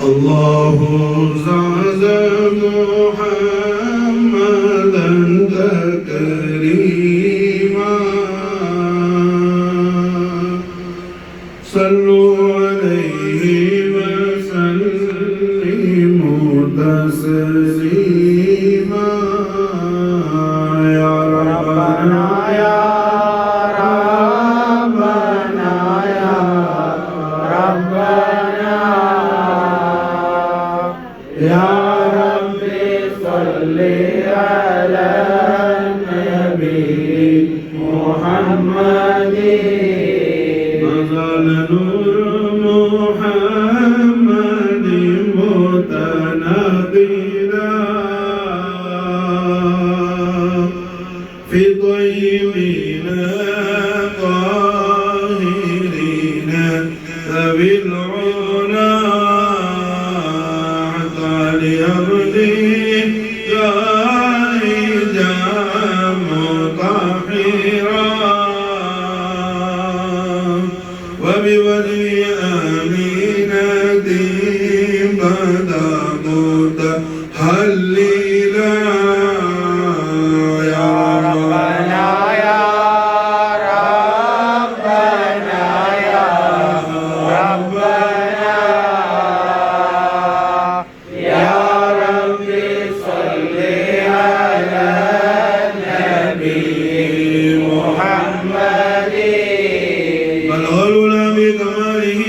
الله زاد محمدا تكريما صلوا عليه وسلموا تسليما يا ربنا يا ربنا يا ربنا يا ربي صل على النبي محمد نزل نور محمد متنادلا في طيبين طاهرين ذوي العلا ليرضي جائزا مطهرا وبوجه آمينة بدا متهللا يا ربنا يا ربنا يا ربنا يا ربي صل على النبي محمد بلغ العلا بكماله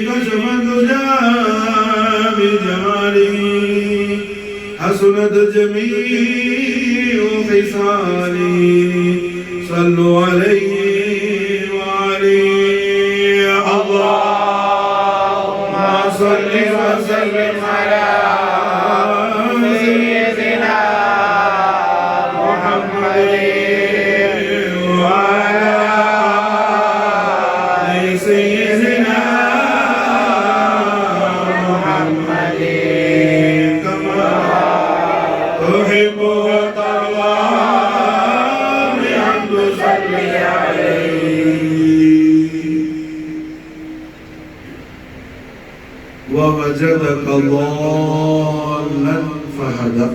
كشف الدجى بجماله حسنت جميع خصاله صلوا عليه وعليه اللهم صل وسلم على سيدنا محمد وعلى آل سيدنا محمد كما تحب وترضى بحمد صل عليه ووجدك ضالا فهدى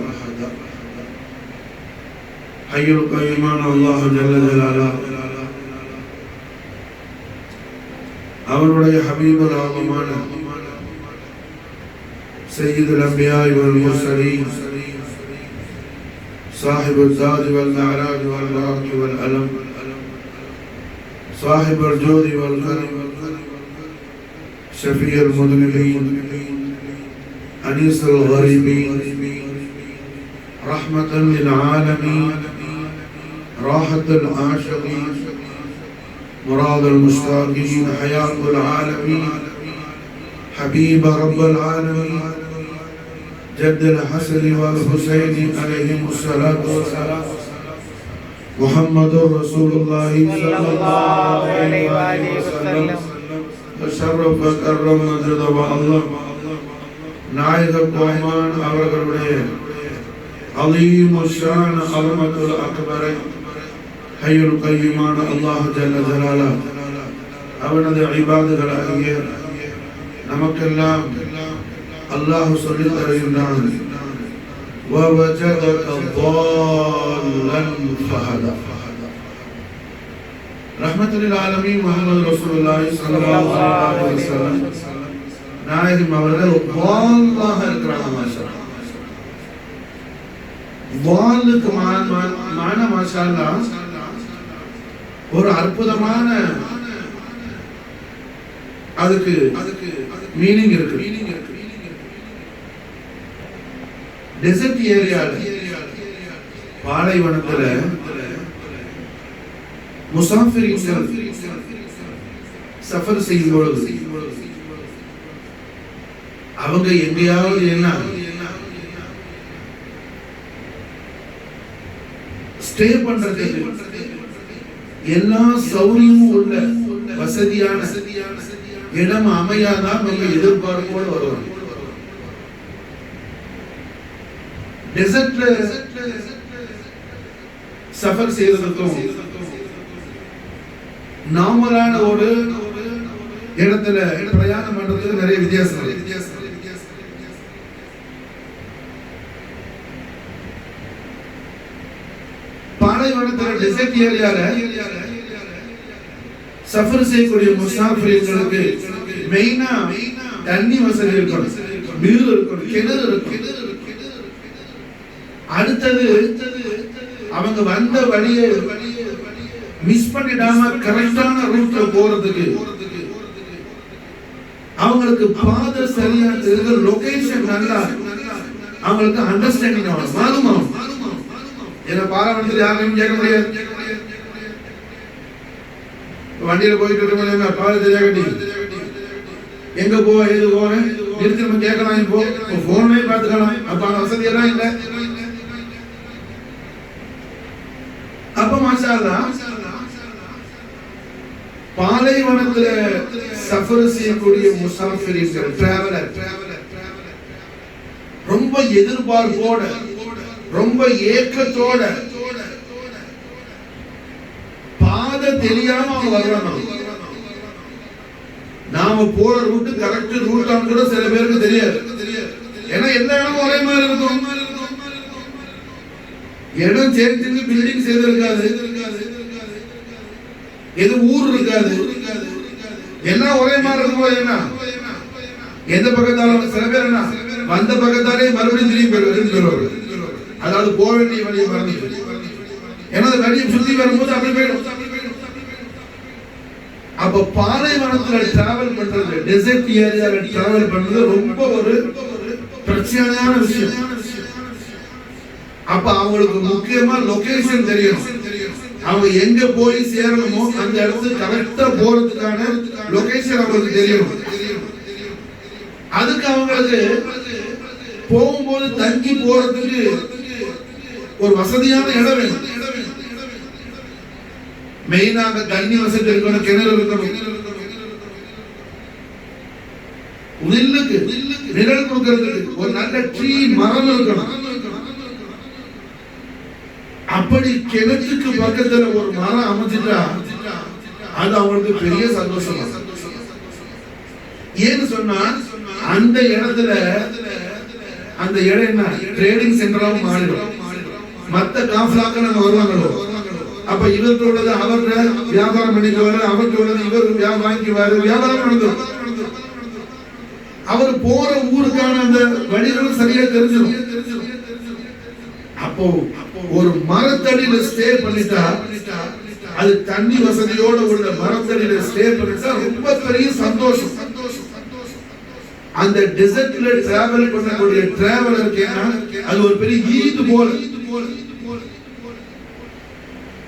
حي القيوم الله جل جلاله அவருடைய ஹபீபுல் ஆலமான சய்யிதுல் அன்பியா வல் முர்சலீன் சாஹிபுல் ஜாத் வல் மஅராஜ் வல் ராக் வல் அலம் சாஹிபுல் ஜூதி வல் கரம் شفيع المذنبين أنيس الغريبين رحمة للعالمين راحة العاشقين مراد المشتاقين حياة العالمين حبيب رب العالمين جد الحسن والحسين عليهم الصلاة والسلام محمد رسول الله صلى الله عليه وسلم شرف كرم مجد الله நாயக கோமான் அவர்களுடைய அலீம் ஷான் அலமத்துல் அக்பரை ஹய்யுல் கய்யூமான அல்லாஹ் ஜல்ல ஜலாலா அவனது இபாதுகளாகிய நமக்கெல்லாம் அல்லாஹ் சொல்லித் தருகின்றான் وَوَجَدَكَ ضَالًّا فَهَدَى ரஹ்மத்துல் ஆலமீன் முஹம்மது ரசூலுல்லாஹி ஸல்லல்லாஹு அலைஹி வஸல்லம் நாயகம் அவர்கள் வால்லாஹ் இருக்கிறாங்க மாஷாஅல்லாஹ் வால்லுக்கு மானா மாஷாஅல்லாஹ் ஒரு அற்புதமான அதுக்கு மீனிங் இருக்கு டெசர்ட் ஏரியால பாலைவனத்துல முசாஃபிர்கள் சஃபர் செய்யும் பொழுது அவங்க எங்கேயாவது என்ன ஸ்டே பண்றதுக்கு எல்லா சௌகரியமும் உள்ள வசதியான இடம் அமையாதான் நம்ம எதிர்பார்ப்போடு வருவாங்க. டெசர்ட்ல சஃபர் செய்யறதுக்கும் நார்மலான ஒரு இடத்துல பிரயாணம் பண்றதுக்கு நிறைய வித்தியாசம். டெசர்ட் ஏரியால சஃபர் செய்யக்கூடிய முசாஃபிர்களுக்கு மெயினா தண்ணி வசதி இருக்கணும், நீர் இருக்கணும், கிணறு இருக்கணும். அடுத்தது அவங்க வந்த வழியை மிஸ் பண்ணிடாம கரெக்டான ரூட்ல போறதுக்கு அவங்களுக்கு பாதை சரியா தெரியுது, லொகேஷன் நல்லா அவங்களுக்கு அண்டர்ஸ்டாண்டிங் ஆகும், மாறும் ஆகும். ஏன்னா பாராமணத்தில் யாரையும் கேட்க முடியாது. வண்டியில போயிட்டு இருக்க பாதை தெரியாட்டி எங்க போவ ஏது போவேன் நிறுத்தி நம்ம கேட்கலாம், இப்போ போனே பார்த்துக்கலாம். அப்ப அந்த வசதி எல்லாம் இல்லை. அப்ப மாஷா அல்லாஹ் பாலைவனத்துல சஃபர் செய்யக்கூடிய முசாஃபிர்கள், டிராவலர் ரொம்ப எதிர்பார்ப்போட ரொம்ப ஏக்கத்தோட பாதை தெரியாம அவங்க வர்றாங்க. நாம போற ரூட் கரெக்ட் ரூட்டான்னு கூட சில பேருக்கு தெரியாது. ஏன்னா எல்லா இடமும் ஒரே மாதிரி இருக்கும். இடம் சேர்த்து பில்டிங் செய்து இருக்காது, எது ஊர் இருக்காது, எல்லாம் ஒரே மாதிரி இருக்கும். என்ன எந்த பக்கத்தாலும் சில பேர் என்ன வந்த பக்கத்தாலே மறுபடியும் திரும்பி பெறுவார்கள். அதாவது போக வேண்டிய வழியை மறந்து, ஏன்னா வழியை சுத்தி வரும்போது அப்படி போயிடும். அப்ப பாலைவனத்துல டிராவல் பண்றது, டெசர்ட் ஏரியால டிராவல் பண்றது ரொம்ப ஒரு பிரச்சனையான விஷயம். அப்ப அவங்களுக்கு முக்கியமா லொகேஷன் தெரியும். அவங்க எங்க போய் சேரணுமோ அந்த இடத்துக்கு கரெக்டா போறதுக்கான லொகேஷன் அவங்களுக்கு தெரியும். அதுக்கு அவங்களுக்கு போகும்போது தங்கி போறதுக்கு ஒரு வசதியான இடம் வேணும். மெயினாக தண்ணி வசதி இருக்கணும், கிணறு இருக்கணும், நெல்லுக்கு நிழல் கொடுக்கிறதுக்கு ஒரு நல்ல ட்ரீ மரம் இருக்கணும். அப்படி கிணற்றுக்கு பக்கத்துல ஒரு மரம் அமைச்சிட்டா அது அவங்களுக்கு பெரிய சந்தோஷம். ஏன்னு சொன்னா அந்த இடத்துல அந்த இடம் என்ன ட்ரேடிங் சென்டராகவும் மாறிடும். மற்ற காஃபிலாக்க நம்ம வருவாங்களோ, அப்ப இவர்களோட அவர்கிட்ட வியாபாரம் பண்ணிக்குவாரு, அவர்களோட இவர் வாங்கிக்குவாரு, வியாபாரம் நடந்துடும். அவர் போற ஊருக்கான அந்த வழிகளும் சரியா தெரிஞ்சிடும். அப்போ ஒரு மரத்தடியில ஸ்டே பண்ணிட்டா, அது தண்ணி வசதியோட உள்ள மரத்தடியில ஸ்டே பண்ணிட்டா ரொம்ப பெரிய சந்தோஷம். அந்த டெசர்ட்ல டிராவல் பண்ணக்கூடிய டிராவலருக்கு அது ஒரு பெரிய ஈது போல.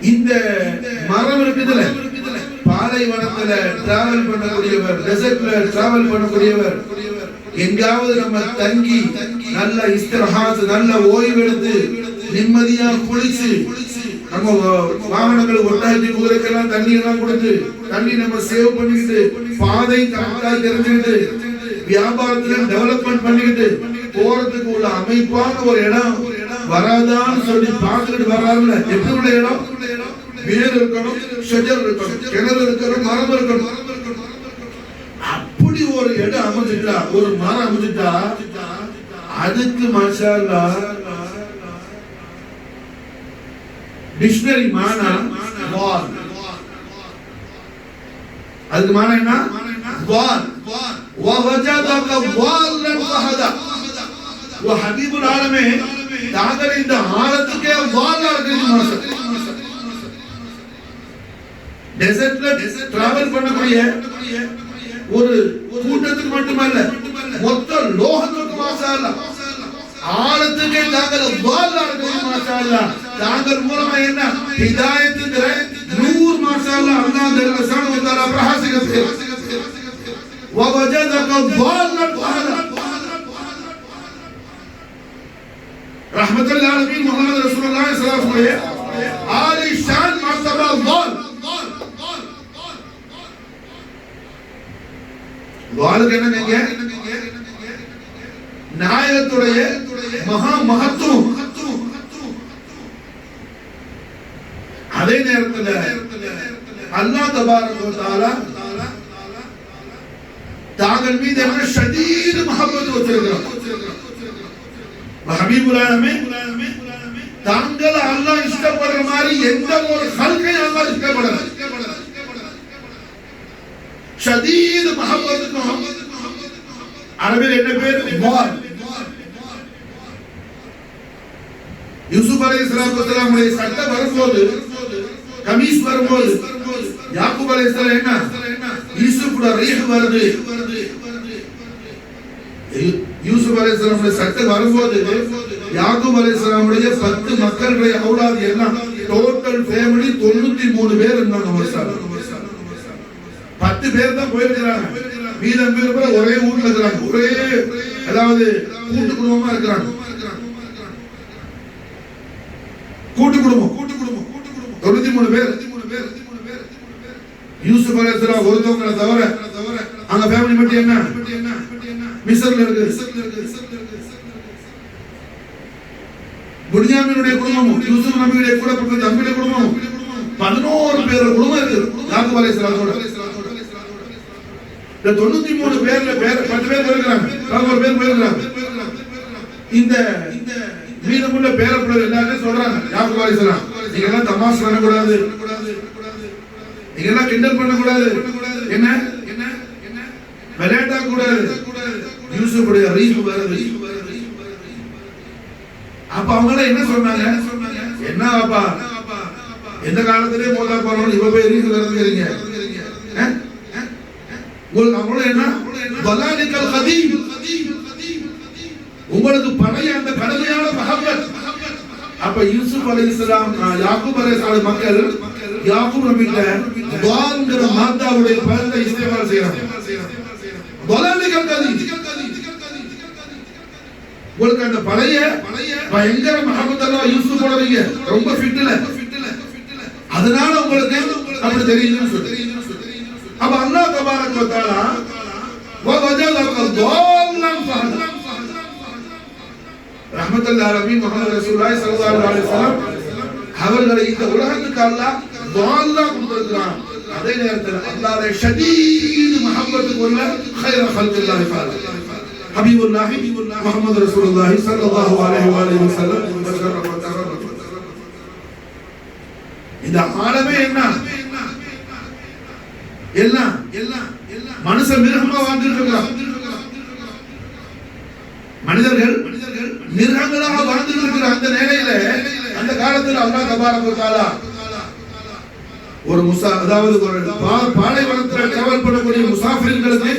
இந்த மரம் இருக்குதுல, பாலைவனத்துல டிராவல் பண்ணக்கூடியவர், டெசர்ட்ல டிராவல் பண்ணக்கூடியவர், எங்காவது நம்ம தங்கி நல்ல இஸ்திரஹாத், நல்ல ஓய்வு எடுத்து நிம்மதியா குளிச்சு, நம்ம வாகனங்கள் ஒட்டாச்சி குதிரைக்கெல்லாம் தண்ணி எல்லாம் கொடுத்து தண்ணி நம்ம சேவ் பண்ணிக்கிட்டு, பாதை கரெக்டா தெரிஞ்சுக்கிட்டு, வியாபாரத்துல டெவலப்மெண்ட் பண்ணிக்கிட்டு போறதுக்கு உள்ள அமைப்பான ஒரு இடம் வராதான்னு சொல்லி பார்த்துக்கிட்டு வராதுல. எப்படி உள்ள இடம்? வேர் இருக்கணும், ஷஜர் இருக்கணும், கிணறு இருக்கணும், மரம் இருக்கணும். அப்படி ஒரு இடம் அமைஞ்சிட்டா, ஒரு மரம் அமைஞ்சிட்டா, அதுக்கு மாஷா அல்லாஹ் டிக்ஷனரி மானா வால். அதுக்கு மானா என்ன? வால். وَوَجَدَكَ ضَالًّا فَهَدَى. وَحَبِيبُ الْعَالَمِينَ தாங்கள் இந்த ஆழத்துக்கே வாலா இருக்கிறது. மாஷா டெசர்ட்ல டிராவல் பண்ணக்கூடிய ஒரு கூட்டத்துக்கு மட்டுமல்ல, மொத்த லோகத்துக்கு மாஷா அல்லாஹ் ஆழத்துக்கே தாங்கள் வாலா இருக்கிறது. மாஷா அல்லாஹ் தாங்கள் மூலமா என்ன ஹிதாயத்துங்கிற நூர் மாஷா அல்லாஹ் அல்லாஹ் ஜல்ல ஷானஹு வ தஆலா பிரகாசிக்கிறது. وَوَجَدَكَ ضَالًّا فَهَدَى. ரஹ்மத்துல் ஆலமீன் முஹம்மது ரசூலுல்லாஹி ஸல்லல்லாஹு அலைஹி வஸல்லம் ஆலி ஷான் மர்தபா ضال. ضالக்கு என்னங்க? நாயகத்துடைய மகா மகத்துவம். அதே நேரத்தில் அல்லாஹ் தபாரக வ தஆலா தாங்கள் மீது என்ன ஷதீத் மஹப்பத் வச்சிருக்கிறார். ஹபீபுல் ஆலமீன் தாங்கள் அல்லாஹ் இஷ்டப்படுற மாதிரி எந்த ஒரு ஹல்கையும் அல்லாஹ் இஷ்டப்படல. ஷதீத் மஹப்பத்துக்கும் அரபில் என்ன பேர்? வால். யூசுப் அலைஹிஸ்ஸலாத்து வஸலாமுடைய சட்டம் வரும்போது, கமீஸ் வரும்போது, யாக்கூப் அலைஹிஸ்ஸலாம் என்ன யூசுப்ட ரீஹ் வருது. யூசுப் அலைஹிஸ்ஸலாமுடைய சட்டம் வரும்போது யாக்கூப் அலைஹிஸ்ஸலாமுடைய 10 மக்களுடைய அவுலாத் எல்லாம் டோட்டல் ஃபேமிலி 93 பேர் இருந்தாங்க. 10 பேர் தான் போயிருக்கிறாங்க. மீதம் பேர் ஒரே ஊர்ல இருக்கிறாங்க. ஒரே அதாவது கூட்டு குடும்பமா இருக்கிறாங்க. கூட்டு குடும்பம் 93 பேர். யூசுப் அலைஹிஸ்ஸலாம் ஒருத்தவங்களை தவிர அங்க ஃபேமிலி மட்டும் என்ன மிஸ்ர்ல இருக்கு. புன்யாமீனுடைய குடும்பமும் யூசுப் நபியுடைய கூட பிறந்த தம்பியுடைய குடும்பமும் 11 பேர் குடும்பம் இருக்கு. யாக்கூப் அலைஹிஸ்ஸலாத்தோட 93 பேர்ல 10 பேர் போயிருக்காங்க. 11 பேர் போயிருக்காங்க. இந்த மீதமுள்ள பேரப்புள்ள எல்லாரும் சொல்றாங்க யாக்கூப் அலைஹிஸ்ஸலாம், நீங்க எல்லாம் தமாஷ் பண்ண கூடாது, நீங்க எல்லாம் கிண்டல் பண்ண கூடாது, என்ன விளையாட கூடாது. யூசுஃபுடைய ரீஹ் வருது. அப்ப அவங்க என்ன சொன்னாங்க? என்ன அப்பா எந்த காலத்திலே மோதா போறோம், இப்ப போய் ரீஹ் வருதுங்கறீங்க. உங்களுக்கு அவங்கள என்ன வலாலிகல் கதீம், உங்களுக்கு பழைய அந்த கடமையான மஹப்பத். அப்ப யூசுப் அலைஹிஸ்ஸலாம் யாக்கூப் அலைஹிஸ்ஸலாம் மக்கள் யாக்கூப் நபிட்ட துஆங்கிற மாதாவுடைய பதத்தை இஸ்திமால் செய்றாங்க. வலாலிகல் கதீம், உங்களுக்கு அந்த பழைய பயங்கர மஹப்பத் அல்லாஹ் யூசுஃபோட நீங்க ரொம்ப ஃபிட்ல, அதனால உங்களுக்கு அப்படி தெரியுதுன்னு சொல்லி. அப்ப அல்லாஹ் தபாரக வ தஆலா வவஜதக ضالًا فهدى ரஹ்மத்துல்லாஹி அலைஹி முஹம்மது ரசூலுல்லாஹி ஸல்லல்லாஹு அலைஹி வஸல்லம் அவர்களை இந்த உலகத்துக்கு அல்லாஹ் ضالًا கொடுத்திருக்கிறான். அதே நேரத்தில் அல்லாஹ்வுடைய ஷதீத் மஹப்பத்துக்கு உள்ள خير خلق الله تعالى ஹபீபுல்லாஹி முஹம்மது ரசூலுல்லாஹி ஸல்லல்லாஹு அலைஹி வஸல்லம் இந்த ஆலமே என்ன எல்லாம் மனுஷ மிருகமா வாழ்ந்துருக்கிறான். மனிதர்கள் மிருகங்களாக வாழ்ந்துருக்கிற அந்த நிலையில அந்த காலத்தில் அல்லாஹ் தபாரக வ தஆலா ஒரு அதாவது ஒரு பாலைவனத்தில் டிராவல் பண்ணக்கூடிய முசாஃபிர்களுக்கு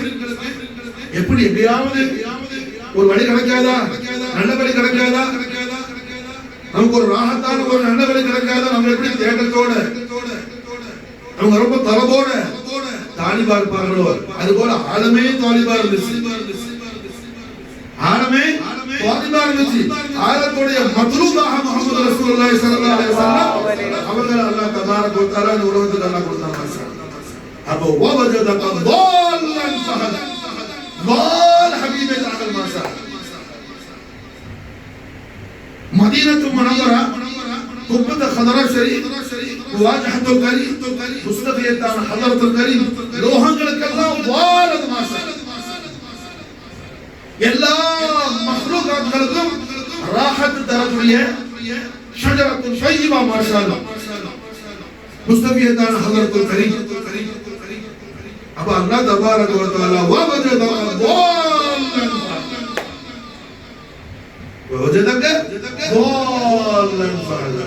எப்படி எப்படியாவது ஒரு வழி கிடைக்காதா, நல்ல வழி கிடைக்காதா, நமக்கு ஒரு ராகத்தான ஒரு நல்ல வழி கிடைக்காதா, நம்ம எப்படி தேட்டத்தோட அவங்க ரொம்ப தரபோட தாலிபா இருப்பார்களோ அது போல ஆலமே தாலிபா இருந்துச்சு. ஆலமே தாலிபா இருந்துச்சு. ஆலத்துடைய மத்லூபாக முஹம்மது ரசூலுல்லாஹி ஸல்லல்லாஹு அலைஹி வஸல்லம் அவர்கள் அல்லாஹ் தபாரக வ தஆலா இந்த உலகத்துக்கு அல்லாஹ் கொடுத்தாங்க. அப்போ வவஜதக ضالًا فهدى ضال ஹபீபே தாகல் மாஷா மதீனத்து முனவ்வரா قبة خضراء شريف واجهة الكريم مصطفية حضرة الكريم لوهنگلك الله والد ما شاء எல்லா மக்லூகாத்களுக்கும் ராஹத் தரக்கூடிய ஷஜரத்துன் ஷையிபா மாஷாஅல்லாஹ் முஸ்தபியத்தான் ஹதரத்துல் கரீம். அப்ப அல்லாஹ் தபாரக வ தஆலா வவஜதக ضالًا فهدى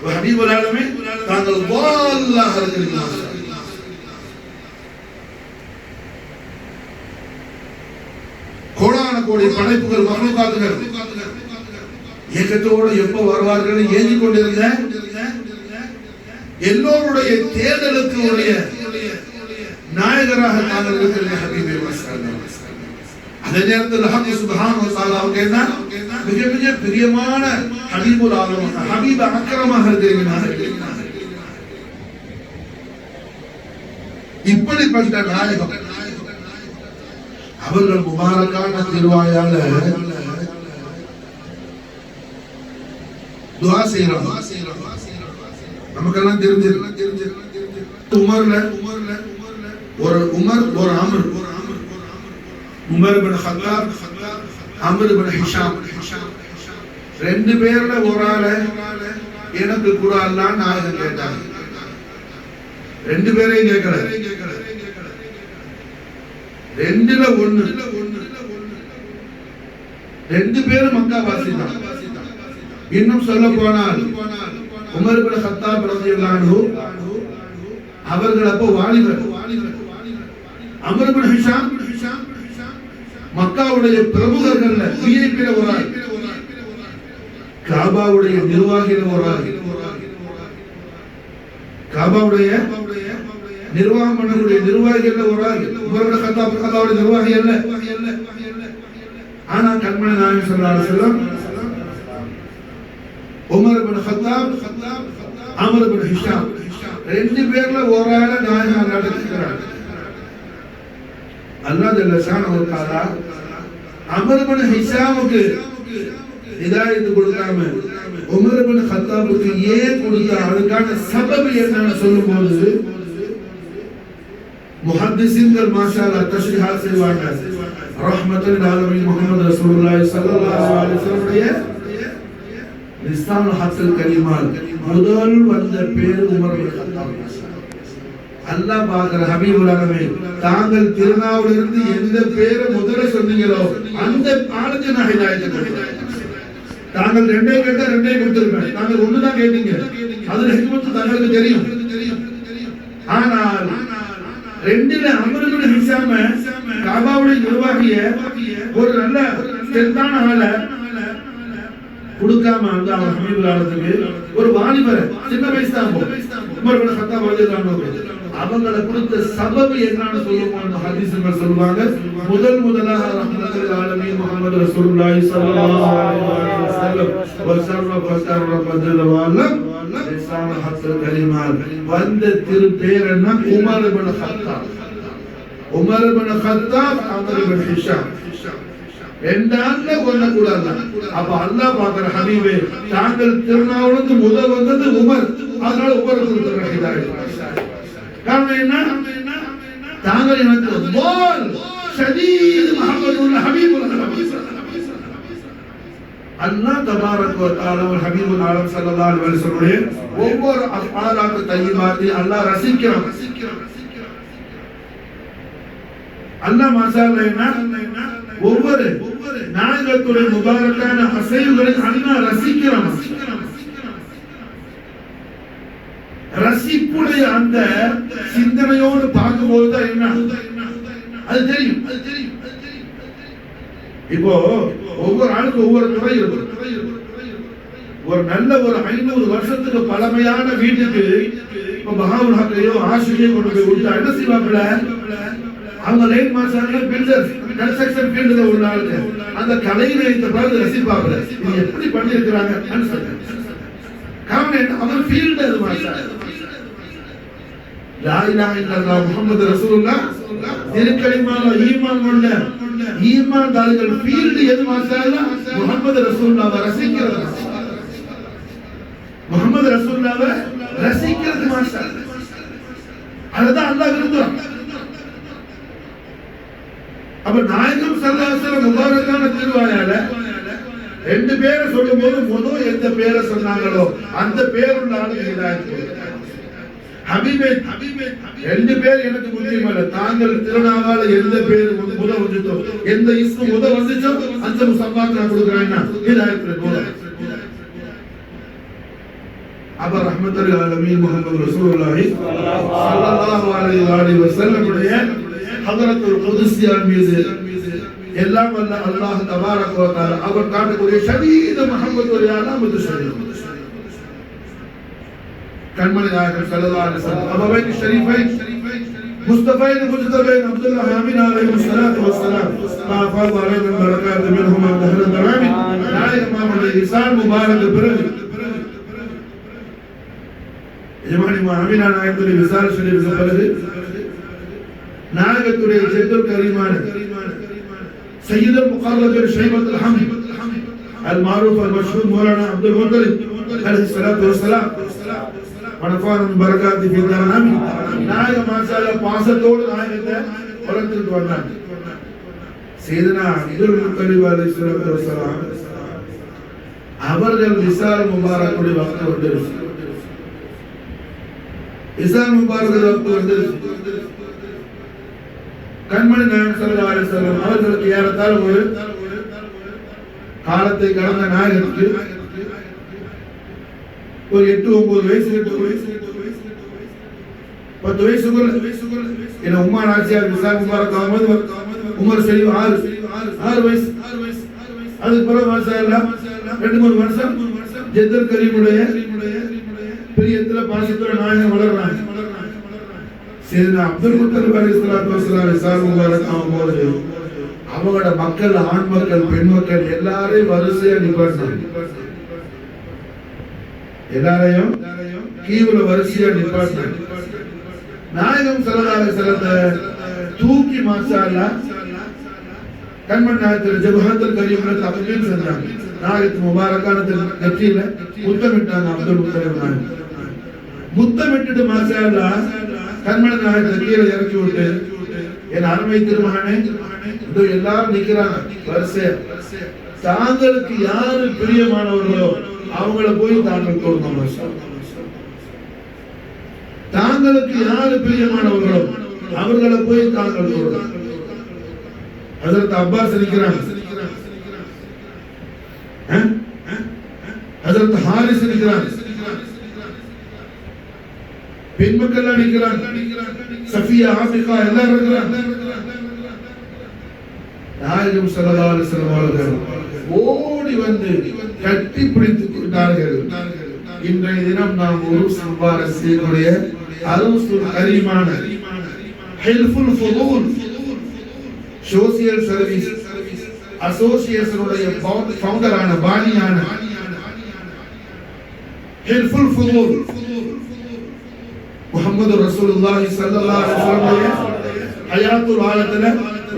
وحبيب العالمين தாங்கள் ضالًا இருக்கிறீர்கள். கோடான கோடி படைப்புகள் மக்லூகாத்துகள் ஏகத்தோடு எப்ப வருவார்கள் ஏங்கிக் கொண்டிருந்த எல்லோருடைய தேர்தலுக்கு உடைய நாயகராக தாங்கள் இருக்கிறீர்கள் ஹபீபே மாஷாஅல்லாஹ். அதே நேரத்தில் அல்லாஹ் சுப்ஹானஹு வ தஆலாவுக்கு என்ன மிக மிக பிரியமான ஹபீபுல் ஆலம் ஹபீப் அக்ரமாக இருக்கிறீர்கள். இப்படிப்பட்ட நாயகம் அவர்கள் முபாரக்கான திருவாயால துஆ செய்றாங்க. நமக்கெல்லாம் தெரிஞ்சது உமர்ல ஒரு உமர் ஒரு அம்ர், உமர் இப்னு ஹத்தாப் அம்ர் இப்னு ஹிஷாம் ரெண்டு பேர்ல ஒரு ஆளை எனக்கு குரான்லாம் நாயகம் கேட்டாங்க. ரெண்டு பேரையும் கேட்கல, ரெண்டுல ஒண்ணு. ரெண்டு பேரும் மக்கா வாசி தான். இன்னும் சொல்ல போனால் உமர் இப்னு கத்தாப் ரலியல்லாஹு அன்ஹு அவர்கள் அப்போ வாலிபர். அம்ர் இப்னு ஹிஷாம் மக்காவுடைய பிரமுகர்கள்ல விஐபில ஒரு ஆள், காபாவுடைய நிர்வாகியில ஒரு ஆள், காபாவுடைய நிர்வாகம் பண்ணக்கூடிய நிர்வாகிகள்ல ஒரு ஆள். உமர் இப்னு கத்தாப் காபாவுடைய நிர்வாகி அல்ல. ஆனா கண்மணி நாயகம் ஸல்லல்லாஹு அலைஹி வஸல்லம் உமர் இப்னு கத்தாப் அம்ர் இப்னு ஹிஷாம் ரெண்டு பேர்ல ஒரு ஆளை நாயகம் நடத்துகிறார். அல்லாஹ் ஜல்ல ஷானஹு வ தஆலா அம்ர் இப்னு ஹிஷாமுக்கு ஹிதாயத் கொடுக்காம உமர் இப்னு கத்தாபுக்கு ஏன் கொடுத்தா, அதுக்கான சபப் என்னன்னு சொல்லும்போது முஹத்திஸீன்கள் மாஷா அல்லாஹ் தஷ்ரீஹாத் செய்வாங்க. ரஹ்மத்துல் ஆலமீன் முஹம்மது ரசூலுல்லாஹி ஸல்லல்லாஹு அலைஹி வஸல்லம் லிசானுல் ஹக்கல் கலிமாத் முதல் வந்த பேர் உமர் இப்னு கத்தாப். அல்லாஹ் பாக்கற ஹபீபுல் ஆலமீன் தாங்கள் திருநாவுல இருந்து எந்த பேரை முதல்ல சொன்னீங்களோ அந்த ஆளுக்கு நான் ஹிதாயத் கொடுத்தேன். தாங்கள் ரெண்டே கேட்டா ரெண்டே கொடுத்திருப்பேன், தாங்கள் ஒண்ணு தான் கேட்டீங்க. அதுல ஹிக்மத் தங்களுக்கு தெரியும். ஆனால் ரெண்டுல அம்ர் இப்னு ஹிஷாம காபாவுடைய நிர்வாகிய ஒரு நல்ல ஸ்ட்ரென்த்தான ஆளை கொடுக்காம அந்த ஹபீபுல் ஆலத்துக்கு ஒரு வாலிபரை சின்ன வயசு தான் உமர் இப்னு கத்தாப் ரலியல்லாஹு அன்ஹு அவங்களை கொடுத்த சபப் என்னன்னு சொல்லுவாங்க. ஹதீஸ்கள் சொல்வாங்க, முதலாக ரஹ்மத்துல் ஆலமீன் முஹம்மது ரசூலுல்லாஹி ஸல்லல்லாஹு அலைஹி வஸல்லம் வஸர்ர பஜல வலம் லிசானுல் ஹக்கல் கலிமாத் வந்த திரு பேர் என்ன? Umar ibn Khattab. Umar ibn Khattab Amr இப்னு ஹிஷாம் ரெண்டாண்ட கொள்ள கூடாது. அப்ப அல்லாஹ் பாக்குற ஹபீபே தாங்கள் திருநாவுக்கு முதல் வந்தது உமர், அதனால உமர் கொடுத்த ஹிதாயத். காரணம் என்ன? தாங்கள் எனக்கு போல் ஷதீத் முஹம்மதுல் ஹபீபுல் அல்லாஹ் தபாரக் வ தஆலா ஹபீபுல் ஆலம் ஸல்லல்லாஹு அலைஹி வஸல்லம் ஒவ்வொரு அஃஆலாத் தய்யிபாத் அல்லாஹ் ரசிக்கிறான். அல்லாஹ் மாஷாஅல்லாஹ் என்ன ஒவ்வொரு நாயகத்துடைய முபாரக்கான அசைவுகளை அல்லாஹ் ரசிக்கிறான். ரசிப்புடைய அந்த சிந்தனையோடு பார்க்கும்போது தான் என்ன அது தெரியும். இப்போ ஒவ்வொரு ஆளுக்கு ஒவ்வொரு துறை இருக்கு. ஒரு நல்ல ஒரு 500 வருஷத்துக்கு பழமையான வீட்டுக்கு இப்ப பஹாவுல் ஹக்கையோ ஆஷிகையோ கொண்டு போய் விட்டா என்ன செய்வாங்கல்ல, அவங்க லைன் மாஸ்டர்ல பில்டர்ஸ் கன்ஸ்ட்ரக்ஷன் ஃபீல்ட்ல உள்ள ஆளுங்க அந்த கலையில இந்த பார்த்து ரசிப்பாங்க. இது எப்படி பண்ணி இருக்காங்க காரணம் என்ன? அவர் ஃபீல்ட் அது மாஸ்டர். லா இலாஹ இல்லல்லாஹ் முஹம்மது ரசூலுல்லாஹ் திருக்கலிமால ஈமான் கொண்ட ஈமான்தாரிகள் ஃபீல்ட் எது மாஸ்டர்? முஹம்மது ரசூலுல்லாஹ் ரசிக்கிறது. முஹம்மது ரசூலுல்லாஹ் ரசிக்கிறது மாஸ்டர். அதுதான் அல்லாஹ் விரும்புறான். அப்ப நாயகம் ஸல்லல்லாஹு அலைஹி வஸல்லம் முபாரக்கான திருவாயால ரெண்டு பேரை சொல்லும்போது முதல் எந்த பேரை சொன்னாங்களோ அந்த பேருள்ள ஆளுக்கு ஹிதாயத். ஹபீபே ரெண்டு பேர் எனக்கு முக்கியம் இல்ல, தாங்கள் திருநாவால எந்த பேர் முத வந்துச்சோ எந்த இஸ்மு முத வந்துச்சோ அந்த முசம்மாக்கு நான் கொடுக்குறேன் ஹிதாயத் போல. அப்ப ரஹ்மத்துல் ஆலமீன் முஹம்மது ரசூலுல்லாஹி ஸல்லல்லாஹு அலைஹி வஸல்லம் உடைய ஹதரத்துல் குத்ஸியா மீது எல்லாம் வல்ல அல்லாஹ் தபாரக வ தஆலா அவர் காட்டக்கூடிய ஷதீத் முஹம்மதுடைய அலாமத்து ஷரீஃப் கண்மணி நாயகம் ஸல்லல்லாஹு அலைஹி வஸல்லம் அபவைன் ஷரீஃபைன் முஸ்தஃபைன் முஜ்தபைன் அப்துல்லாஹ் அமீன் அலைஹி ஸலாத்து வஸ்ஸலாம் மா ஃபض அலைஹி பரகாத் மின்ஹுமா தஹர தராமி நாயகம் மாமூல் இசான் முபாரக் பிறகு ஜமானி அமீன் நாயகத்துடைய விசால் ஷரீஃப் பிறகு நாயகத்துடைய ஜெத்துல் கரீமான سيد المقرب شيبة الحمد المعروف المشهور مولانا عبد المطلب عليه الصلاة والسلام ونفعنا من بركاته في دار آمين. நாயகம் மாஷாஅல்லாஹ் பாசத்தோடு நாயகத்தை வளர்த்துட்டு வந்தாங்க. சையதுனா அப்துல் முத்தலிப் அலைஹிஸ்ஸலாத்து வஸ்ஸலாம் அவர்கள் விசால் முபாரக்குடைய வக்து வந்துருச்சு. விசால் முபாரக்குடைய வக்து வந்துருச்சு. கண்மணி நாயகம் ஸல்லல்லாஹு அலைஹி வஸல்லம் அவர்களுக்கு ஏறத்தாழ ஒரு காலத்தை கடந்த நாயகத்துக்கு ஒரு 8-9 வயசு 10 வயசுக்குள்ள என்ன உம்மா நாச்சியார் விசால் முபாரக் ஆகும்போது உமர் ஷரீஃப் 6 வயசு. அதுக்கு பிறகு மாஷாஅல்லாஹ் 2-3 வருஷம் ஜெத்தல் கரீமுடைய பிரியத்துல பாசத்துல நாயகம் வளர்றாங்க. சையதுனா அப்துல் முத்தலிப் அலைஹிஸ்ஸலாத்து வஸ்ஸலாம் விசால் முபாரக் ஆகும்போது அவங்களோட மக்கள், ஆண் மக்கள், பெண் மக்கள் எல்லாரையும் வரிசையா நிப்பாட்டினாங்க. எல்லாரையும் கீவுல வரிசையா நிப்பாட்டினாங்க. நாயகம் ஸல்லல்லாஹு அலைஹி வஸல்லம் தூக்கி மாஷாஅல்லாஹ் கண்மணி நாயகத்தில் ஜபஹத்துல் கரீம்ல தக்பீர் செஞ்சாங்க. நாயகத்து முபாரக்கான நெற்றியில முத்தமிட்டாங்க. அப்துல் முத்தலிப் நாயகம் முத்தமிட்டு மாஷாஅல்லாஹ் கண்மணி நாயகத்தை கீழே இறக்கி விட்டு, என் அருமை திருமகனே, இதோ எல்லாரும் நிக்கிறாங்க வரிசையா, தாங்களுக்கு யாரு பிரியமானவர்களோ அவங்கள போய் தாங்கள் கொடுக்கணும். தாங்களுக்கு யாரு பிரியமானவர்களோ அவர்களை போய் தாங்கள் கொடுக்கணும். ஹஜ்ரத் அப்பாஸ் இருக்கிறாங்க, ஹஜ்ரத் ஹாரிஸ் இருக்கிறாங்க, பெண் மக்கள் நிற்கிறாங்க, சஃபியா, ஆஃபிகா எல்லாரும் இருக்கிறாங்க. நாயகம் ஸல்லல்லாஹு அலைஹி வஸல்லம் அவர்கள் ஓடி வந்து கட்டி பிடித்துக் கொண்டார்கள். இன்றைய தினம் நாம் உருஸ் முபாரக் செய்யக்கூடிய அருசுல் கரீமான ஹில்ஃபுல் ஃபுதூல் சோசியல் சர்வீஸ் அசோசியேஷனுடைய ஃபவுண்டரான பாணியான ஹில்ஃபுல் ஃபுதூல் முஹம்மது ரசூலுல்லாஹி ஸல்லல்லாஹு அலைஹி வஸல்லம் ஹயாத்துல் ஆயத்துல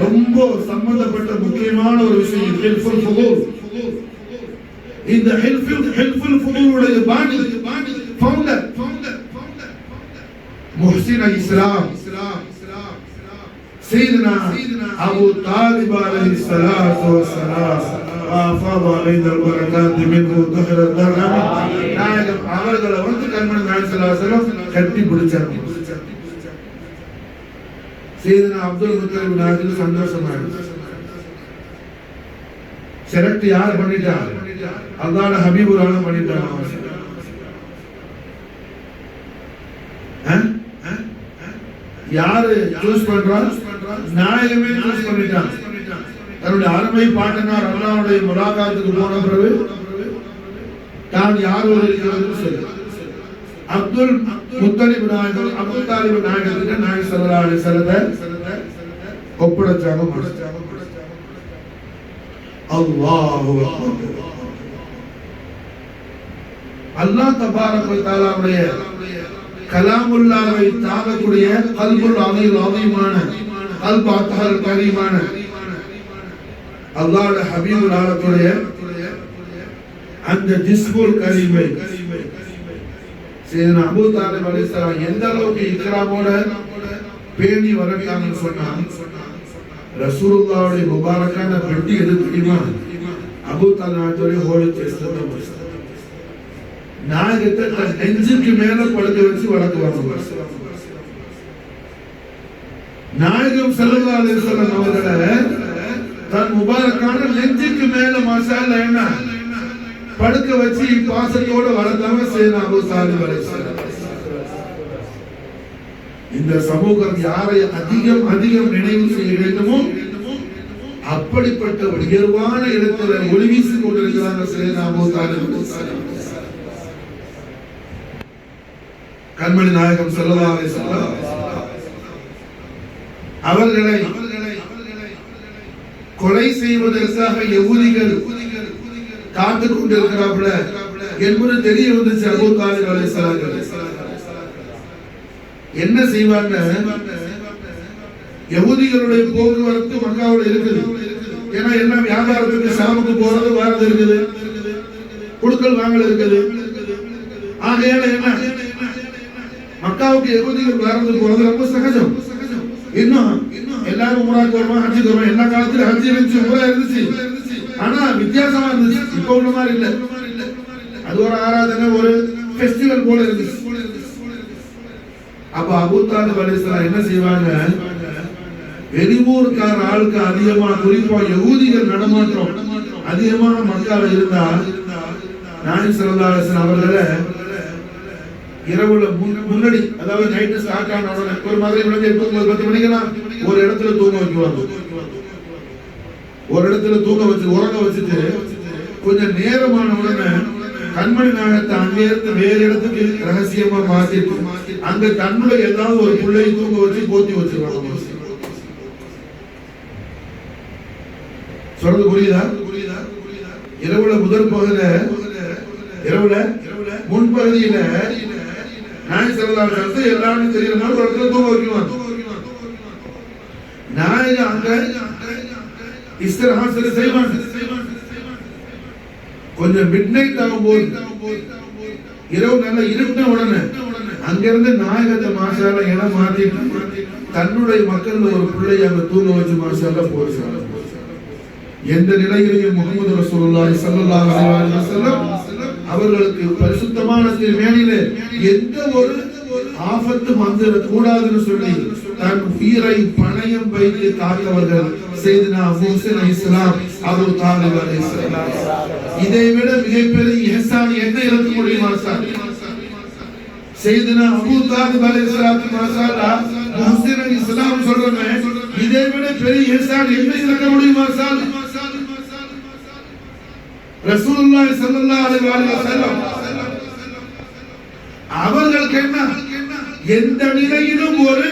ரொம்ப சம்பந்தப்பட்ட முக்கியமான ஒரு விஷயம் ஹில்ஃபுல் ஃபுதூல். இந்த ஹில்ஃபுல் ஃபுதூலுடைய பாணி ஃபவுண்டர் முஹ்சின் இஸ்லாம் சையதுனா அபூ தாலிப் அலைஹிஸ்ஸலாத்து வஸ்ஸலாம் அஃபாத அலைஹில் பரகாத் மின்ஹு துஹர தர்ஹம். நாயகம் அவர்களை வந்து கண்மணி நாயகம் ஸல்லல்லாஹு அலைஹி வஸல்லம் கட்டி பிடிச்சாங்க. சையதுனா அப்துல் முத்தலிப் நாயகம் சந்தோஷமாயிடுச்சு. செலக்ட் யார் பண்ணிட்டாங்க? அல்லாஹ்வுடைய ஹபீபுல்லாஹ் பண்ணிட்டாங்க. யாரு சூஸ் பண்றான்? நாயகமே சூஸ் பண்ணிட்டான். தன்னுடைய அருமை பாட்டனார் அல்லாஹ்வுடைய முலாகாத்துக்கு போன பிறகு தான் யாரோடு இருக்கிறது சொல்லு. அப்துல் முத்தலிப் நாயகம் அபூ தாலிப் நாயகத்துக்கு நாயகம் ஸல்லல்லாஹு அலைஹி வஸல்லம் ஒப்படைச்சாங்க. அல்லாஹு அக்பர். அல்லாஹ் தபாரக வ தஆலாவுடைய கலாமுல்லாஹை தாங்கக்கூடிய கல்புல் அதீமான கல்பு அத்ஹர் கரீமான அல்லாஹ்வுடைய ஹபீபுல் ஆலத்துடைய அந்த ஜிஸ்முல் கரீமை சையதுனா அபூ தாலிப் அலைஹிஸ்ஸலாம் எந்த அளவுக்கு இக்ராமோட பேணி வளர்த்தாங்கன்னு சொன்னா, ரசூலுல்லாஹ்வுடைய முபாரக்கான பெட்டி எது தெரியுமா? அபூ தாலிப் ஹோலி டெஸ்டமென்ட் நாயகத்தை தன் நெஞ்சுக்கு மேல படுக்க வச்சு வளர்க்குவாங்க. நாயகம் ஸல்லல்லாஹு அலைஹி வஸல்லம் அவர்களை தன் முபாரக்கான நெஞ்சுக்கு மேல மாஷாஅல்லாஹ் என்ன படுக்க வச்சு பாசத்தோட வளர்த்தாங்க சையதுனா அபூ தாலிப் அலைஹிஸ்ஸலாம். இந்த சமூகம் யாரை அதிகம் அதிகம் நினைவு செய்ய வேண்டுமோ அப்படிப்பட்ட உயர்வான இடத்துல ஒளி வீசிக் கொண்டிருக்கிறாங்க சையதுனா அபூ தாலிப் அலைஹிஸ்ஸலாம். கண்மணி நாயகம் ஸல்லல்லாஹு அலைஹி வஸல்லம் அவர்களை கொலை செய்வதற்காக யஹூதிகள் காத்துக் கொண்டிருக்கிறார்கள என்பது தெரிய வந்துச்சு. அபூ தாலிப் அலைஹிஸ்ஸலாம் என்ன செய்வாங்க? யஹூதிகளுடைய போக்குவரத்து மக்காவுல இருக்குது. ஏன்னா எல்லாம் வியாபாரத்துக்கு ஷாமுக்கு போறது வரது இருக்குது, குடுக்கல் வாங்கல் இருக்குது. ஆகையால என்ன மக்காவுக்கு யஹூதிகள் வரது போறது ரொம்ப சகஜம். இன்னும் எல்லாரும் உம்ராக்கு வருவாங்க, ஹஜ்ஜுக்கு வருவாங்க. எல்லா காலத்திலும் ஹஜ்ஜி இருந்துச்சு, உம்ரா இருந்துச்சு. ஆனா வித்தியாசமா இருந்துச்சு. இப்ப உள்ள மாதிரி இல்ல. அது ஒரு ஆராதனை, ஒரு ஃபெஸ்டிவல் போல இருந்துச்சு. அப்ப அபூ தாலிப் அலைஹிஸ்ஸலாம் என்ன செய்வாங்க, வெளியூர்கார ஆளுக்கு அதிகமா, குறிப்பா யகூதிகள் நடமாட்டம் அதிகமாக மக்கால இருந்தா நாயகம் ஸல்லல்லாஹு அலைஹி வஸல்லம் அவர்களை இரவுல முன்னாடி, அதாவது நைட்டு ஸ்டார்ட் ஆன உடனே ஒரு மாதிரி 10 மணிக்கெல்லாம் ஒரு இடத்துல தூங்க வைக்குவாங்க. ஒரு இடத்துல தூங்க வச்சு உறங்க வச்சுட்டு கொஞ்சம் நேரமான உடனே கண்மணி நாயகத்தை அங்கே இருந்து வேறு இடத்துக்கு ரகசியமா மாத்திட்டு அங்க தன்னுடைய ஏதாவது ஒரு பிள்ளையை தூங்க வச்சு போத்தி வச்சிருவாங்க. சொல்றது புரியுதா? இரவுல முதல் பகுதியில, இரவுல முன்பகுதியில நாயகம் ஸல்லல்லாஹு அலைஹி வஸல்லம் எல்லாரும் தெரியற மாதிரி ஒரு இடத்துல தூங்க வைக்குவாங்க. நாயகம் அங்க இஸ்திராஹா செய்வாங்க. கொஞ்சம் மிட் நைட் ஆகும்போது, இரவு நல்லா இருட்ட உடனே அங்கிருந்து நாயகத்தை மாஷாஅல்லாஹ் இடம் மாத்திட்டு தன்னுடைய மக்கள் ஒரு பிள்ளையை அங்க தூங்க வச்சு மாஷாஅல்லாஹ் போடுறாங்க. எந்த நிலையிலேயும் முஹம்மது ரசூலுல்லாஹி ஸல்லல்லாஹு அலைஹி வஸல்லம் அவர்களுக்கு பரிசுத்தமான திருமேனியிலே எந்த ஒரு ஆபத்து வந்துட கூடாதுன்னு சொல்லி தன் உயிரை பணயம் வைத்து காத்தவர்கள் சையதுனா ஹுசைன் அலைஹிஸ்ஸலாம், அபூ தாலிப் அலைஹிஸ்ஸலாம். இதை விட மிகப்பெரிய இஹ்சான் என்ன இருக்க முடியுமா சார்? சையதுனா அபூ தாலிப் அலைஹிஸ்ஸலாம் மாஷாஅல்லாஹ் ஹுசைன் அலைஹிஸ்ஸலாம் சொல்றமே, இதை விட பெரிய இஹ்சான் என்ன இருக்க முடியுமா சார்? ரசூலுல்லாஹி ஸல்லல்லாஹு அலைஹி வஸல்லம் அவர்களுக்கு என்ன, எந்த நிலையிலும் ஒரு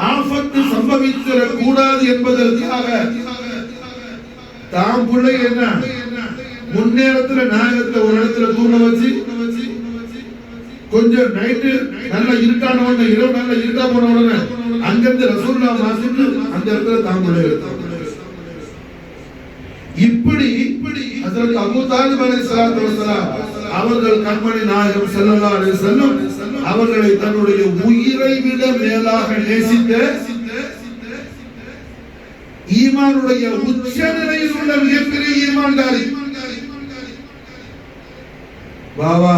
ஆபத்து சம்பவித்திட கூடாது என்பதற்காக தாம் பிள்ளை என்ன முன்னேறத்துல நாயகத்தை ஒரு இடத்துல தூங்க வச்சு கொஞ்சம் நைட்டு நல்லா இருட்டான உடனே, இரவு நல்லா இருட்டா போன உடனே அங்கிருந்து ரசூலுல்லாஹ் வாசிட்டு அந்த இடத்துல தாம் பிள்ளை எடுத்தாங்க. இப்படி ஹஜ்ரத் அபூ தாலிப் அலைஹிஸ்ஸலாத்து வஸலாம் அவர்கள் கண்மணி நாயகம் ஸல்லல்லாஹு அலைஹி வஸல்லம் அவர்களை தன்னுடைய உயிரை விட மேலாக நேசித்த, ஈமானுடைய உச்ச நிலையில் உள்ள மிகப்பெரிய ஈமான்தாரி. பாபா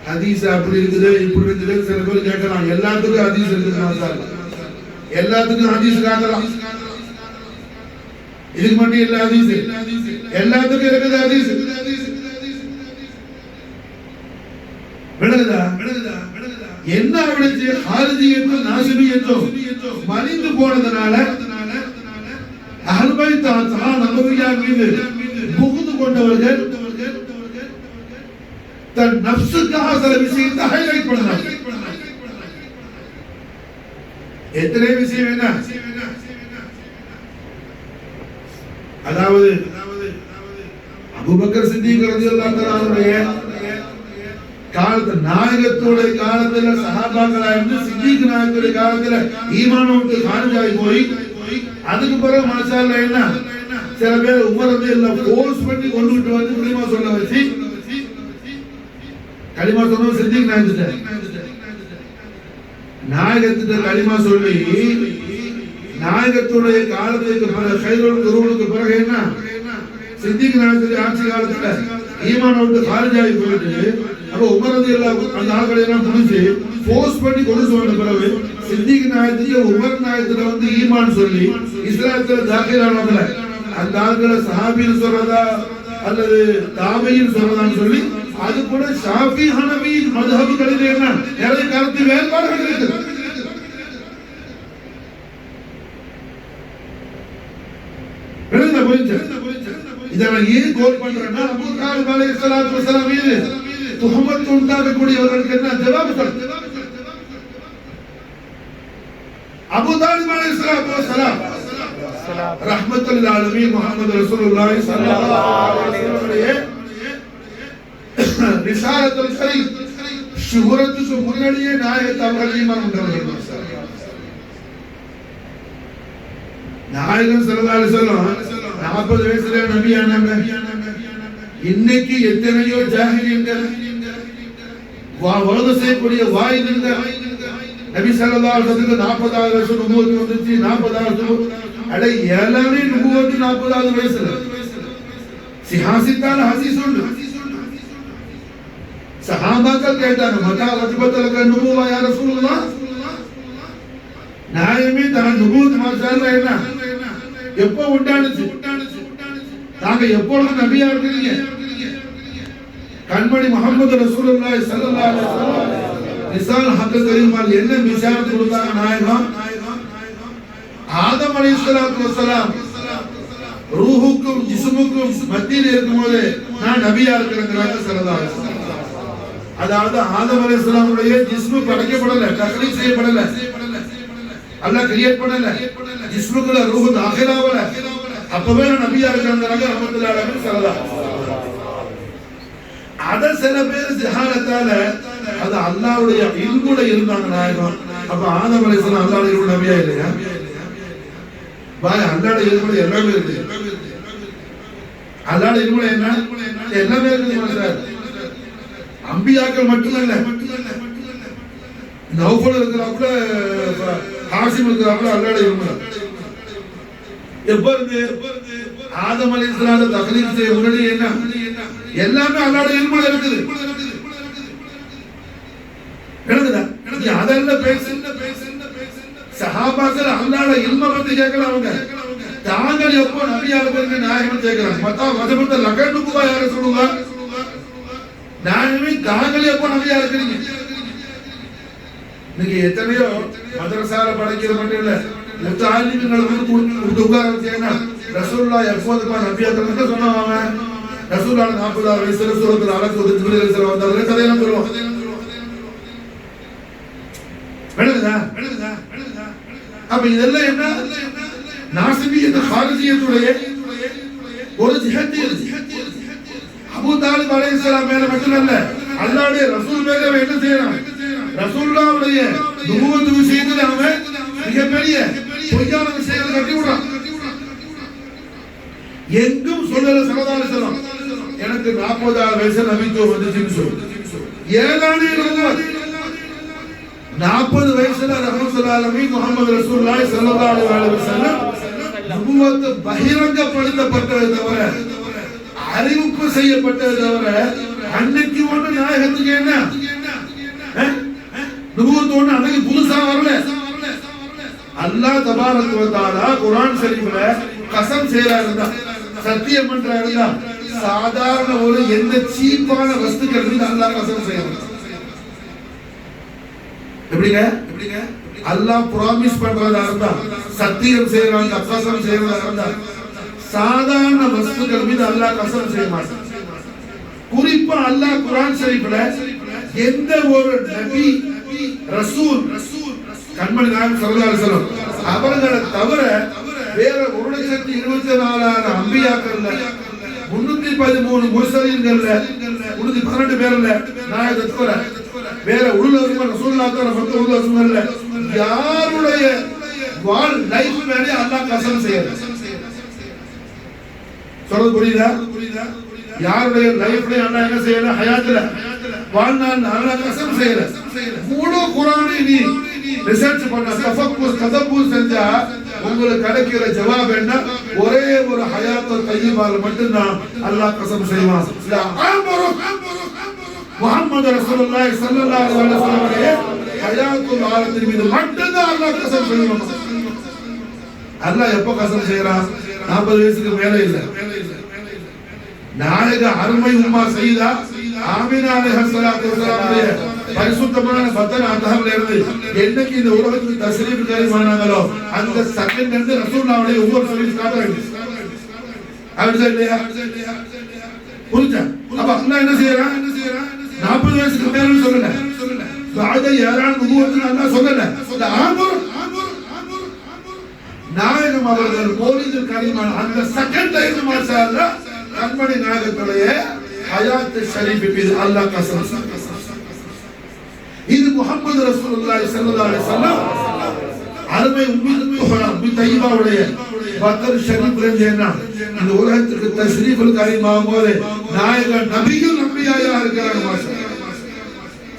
ஹதீஸ் அப்படி இருக்குது இப்படி இருக்குது சில பேர் கேட்கலாம். எல்லாத்துக்கும் ஹதீஸ் இருக்குது, எல்லாத்துக்கும் ஹதீஸ் காட்டலாம். இதுக்கு மட்டும் இல்ல ஹதீஸ், எல்லாத்துக்கும் இருக்குது ஹதீஸ். விளங்குதா? என்ன விடுச்சு? ஹாரிஜியத்தும் நாசிபியத்தும் மலிந்து போனதுனால அஹ்லுல் பைத் நபவியார் மீது புகுந்து கொண்டவர்கள் தன் நஃப்ஸுக்காக சில விஷயத்தை ஹைலைட் பண்ணாங்க. எத்தனை விஷயம் என்ன? அதாவது அபூபக்கர் சித்திக் ரலியல்லாஹு தஆலாவுடைய காலத்துல, நாயகத்துடைய காலத்துல சஹாபாக்களா இருந்து சித்திக் நாயகத்துடைய காலத்துல ஈமான் விட்டு காரிஜாய் போய் அதுக்கு பிறகு மாஷாஅல்லாஹ் என்ன சில பேர் உமர் ரலியல்லாஹு ஃபோர்ஸ் பண்ணி கொண்டுட்டு வந்து கலிமா சொல்ல வச்சு, கலிமா சொன்ன சித்திக் நாயகத்துடைய கலிமா சொல்லி நாயகத்துடைய காலத்துக்கு பிறகு கைரோல் குருவுக்கு பிறகு என்ன சித்திக் நாயகத்துடைய ஆட்சி காலத்துல ஈமான் விட்டு காரிஜாய் போயிட்டு அப்ப உமர் ரலியல்லாஹு அந்த ஆட்களை எல்லாம் முடிச்சு ஃபோர்ஸ் பண்ணி கொண்டு வந்த பிறகு சித்திக் நாயகத்துக்கு உமர் நாயகத்துல வந்து ஈமான் சொல்லி இஸ்லாத்துல தாখিলাனவங்கள அந்த ஆட்களை சஹாபின்னு சொல்றதா அல்லது தாபீன்னு சொல்றதான்னு சொல்லி அது கூட ஷாஃபி ஹனபி மذஹபுகளில் என்ன நிறைய கருத்து வேறுபாடுகள் இருக்குது. இதெல்லாம் ஏன் கோல் பண்றேன்னா அபூ தாலிப் அலைஹிஸ்ஸலாத்து வஸலாம் மீது துஹமத் உண்டாகக்கூடியவர்களுக்கு என்ன ஜவாப் சொல்றது? அபூ தாலிப் அலைஹிஸ்ஸலாத்து வஸலாம் ரஹ்மத்துல் லில் ஆலமீன் முஹம்மது ரசூலுல்லாஹி ஸல்லல்லாஹு அலைஹி வஸல்லம் ரிசாலத்துல் கரீம் ஷுஹரத்துக்கு முன்னாடியே நாயகத் அவர்கள் ஈமான் கொண்டவர்கள். நாயகம் ஸல்லல்லாஹு அலைஹி வஸல்லம் 40 வயசுல நபி ஆனாங்க. இன்னைக்கு எத்தனையோ ஜாஹிலியர்கள் வலது செய்யக்கூடிய வாயில்கள் நபி ஸல்லல்லாஹு அலைஹி வஸல்லம் 40வது வருஷம் நுபுவத் வந்துச்சு. 40வது அடை எல்லாமே நுபுவத் 40வது வயசுல സിഹാസിത്താൻ ഹദീസ് ഉണ്ട്. സഹാബാക്കൾ കേട്ടാണ് മതാ വജിബത്തലക നുബുവ യാ റസൂലുള്ളാഹ്. நாயமே தன நுபுவத் மாசால என்ன எப்போ உண்டானுச்சு? நாங்க எப்பொழுது நபியா இருக்கீங்க? கண்மணி முஹம்மது ரசூலுல்லாஹி ஸல்லல்லாஹு அலைஹி வஸல்லம் ரிசால் ஹக்க கரீமால் என்ன பிஷாரத் கொடுத்தாங்க நாயகம்? ஆதம் அலைஹிஸ்ஸலாத்து வஸலாம் ரூஹுக்கும் ஜிஸ்முக்கும் மத்தியில் இருக்கும்போது நான் நபியா இருக்கிறேங்கிறாங்க ஸல்லல்லாஹு அலைஹி வஸல்லம். அதாவது ஆதம் அலைஹிஸ்ஸலாமுடைய ஜிஸ்மு படைக்கப்படல, தக்லீக் செய்யப்படல, அல்லாஹ் கிரியேட் பண்ணல, ஜிஸ்முக்குள்ள ரூஹ் தாখিল ஆகல. அப்பவே நபியா இருக்கிறாங்க ரஹ்மத்துல்லாஹி அலைஹி ஸல்லல்லாஹு அலைஹி வஸல்லம். அத சில பேர் ஜஹாலத்தால அது அல்லாஹ்வுடைய இல்முல இருந்தாங்க நாயகம். அப்ப ஆதம் அலைஹிஸ்ஸலாம் அல்லாஹ்வுடைய இல்முல நபியா இல்லையா? பாய் அல்லாஹ்வுடைய இல்முல எல்லாமே இருக்கு. அல்லாஹ்வுடைய இல்முல என்ன எல்லாமே இருக்கு சார். அம்பியாக்கள் மட்டுமல்ல, நௌஃபல் இருக்கிறாப்புல, ஹாசிம் இருக்கிறாப்புல அல்லாஹ்வுடைய இல்முல. எப்ப இருந்து ஆதம் அலைஹிஸ்ஸலாம் தக்லீக் செய்ய முன்னாடி என்ன எல்லாமே அல்லாஹ்வுடைய இல்முல இருக்குது. என்னடா நீ அதெல்லாம் பேசுன சஹாபாக்கள் அல்லாஹ்வுடைய இல்ம பத்தி கேட்கல. அவங்க தாங்கள் எப்போ நபியா இருக்கிறீங்க நாயகம் கேட்கறாங்க. மத்தா வஜபத்த லகனுபுவா யா ரசூலுல்லாஹ். நாயகமே தாங்கள் எப்போ நபியா இருக்கிறீங்க? நீங்க எத்தனையோ மதரசால படிக்கிற மட்டும் இல்ல, முத்தாலிம்களுக்கு உட்கார வச்சீங்கன்னா ரசூலுல்லாஹ் எப்போதுப்பா நபியா இருக்கிறீங்க சொன்னாங்க. ரசூலுல்லாஹ் 40 வயசுல சூரத்துல் அலக் ஜிப்ரீல் வந்தாங்க, கதையெல்லாம் சொல்லுவோம். அப்ப இதெல்லாம் என்ன நாசிபியத்து ஹாரிஜியத்துடைய ஒரு ஜிஹத். அபூ தாலிப் அலைஹிஸ்ஸலாம் மேல மட்டுமல்ல, அல்லாஹ்வுடைய ரசூல் மேல என்ன செய்யறான்? ரசூலுல்லாஹ்வுடைய நுபுவத் விஷயத்துல அவன் மிகப்பெரிய பொய்யான விஷயங்களை கட்டி விடுறான். எங்கும் சொல்லல ஸல்லல்லாஹு அலைஹி வஸல்லம் எனக்கு 40 வயசுல நபித்துவம் வந்துச்சுன்னு சொல்லு. 40 வயசுல ரஹ்மத்துல்லாஹி அலைஹி முஹம்மது ரசூலுல்லாஹி ஸல்லல்லாஹு அலைஹி வஸல்லம் நபுவத் பகிரங்கப்படுத்தப்பட்டது தவிர, அறிவிப்பு செய்யப்பட்டது தவிர, அன்னைக்கு ஒண்ணு நாயகத்துக்கு என்ன நபுவத் ஒண்ணு அன்னைக்கு புதுசா வரல. அல்லாஹ் தபாரக வ தஆலா குர்ஆன் ஷரீஃப்ல கஸம் செய்யறாருன்னா, சத்தியம் பண்றாருன்னா, சாதாரண ஒரு எந்த சீப்பான வஸ்துக்கள் மீது அல்லாஹ் கஸம் செய்யறாரு. எப்படிங்க அல்லாஹ் ப்ராமிஸ் பண்றதா இருந்தா, சத்தியம் செய்யறாங்க, கஸம் செய்யறதா இருந்தா, சாதாரண வஸ்துக்கள் மீது அல்லாஹ் கஸம் செய்ய மாட்டான். குறிப்பா அல்லாஹ் குர்ஆன் ஷரீஃப்ல எந்த ஒரு நபி ரசூல் கண்மணி நாயகம் ஸல்லல்லாஹு அலைஹி வஸல்லம் அவர்களை தவிர வேற 1,24,000 அம்பியாக்கள்ல 313 முர்சலீன்கள்ல 312 பேர்ல நாயகத்தை தவிர வேற உலக ரசூலுல்லாஹ் தஆலா யாருடைய வால் லைஃப் மேலே அல்லாஹ் கஸம் செய்யறார். சொல்றது புரியுதா? யாருடைய லைஃப்ல அல்லாஹ் என்ன செய்யற? ஹயாத்துல வாழ்நாள் அல்லாஹ் கஸம் செய்யற. முழு குர்ஆனை நீ ரிசர்ச் பண்ண, தஃபக்குர் செஞ்சா உங்களுக்கு கிடைக்கிற ஜவாப் என்ன? ஒரே ஒரு ஹயாத்துல் தய்யிபால மட்டும்தான் அல்லாஹ் கஸம் செய்வான். முஹம்மது ரசூலுல்லாஹி ஸல்லல்லாஹு அலைஹி வஸல்லம் ஹயாத்துல் ஆலத்தின் மீது மட்டும்தான் அல்லாஹ் கஸம் செய்வான். அல்லாஹ் எப்போ கஸம் செய்றான்? 40 வயசுக்கு மேல இல்ல. நாயக அருமை உம்மா சையதா ஆமினா அலைஹிஸ்ஸலாத்து வஸலாமுடைய பரிசுத்தமான பத்தன அத்தஹம்ல இருந்து என்னைக்கு இந்த உலகத்துக்கு தஸ்ரீஃப் கரீமானாங்களோ அந்த செகண்ட் இருந்து ரசூலுல்லாஹ்வுடைய ஒவ்வொரு சர்வீஸ் காட்டுறாங்க. அப்படி இல்லையா? புரிஞ்சா? அப்ப அல்லாஹ் என்ன செய்யறான்? 40 வயசுக்கு மேல சொல்லல, பாத யாரான் நபுவத்துன்னு அல்லாஹ் சொல்லல. நாயகம் அவர்கள் மௌலிதுல் கரீமான அந்த செகண்ட்ல இருந்து மாஷா அல்லாஹ் கண்மணி நாயகத்துடைய ஹயாத் ஷரீஃப் மீது அல்லாஹ் கஸம் செய்கிறார். இது முஹம்மது ரசூலுல்லாஹி ஸல்லல்லாஹு அலைஹி வஸல்லம் அருமை உம்மி தய்யிபாவுடைய பத்ர் ஷரீஃப் ரஜேனா இந்த உலகத்துக்கு தஸ்ரீஃபுல் கரீம் ஆகும்போது நாயகன் நபியும் நபியாயா இருக்கிறாங்க. மாஷா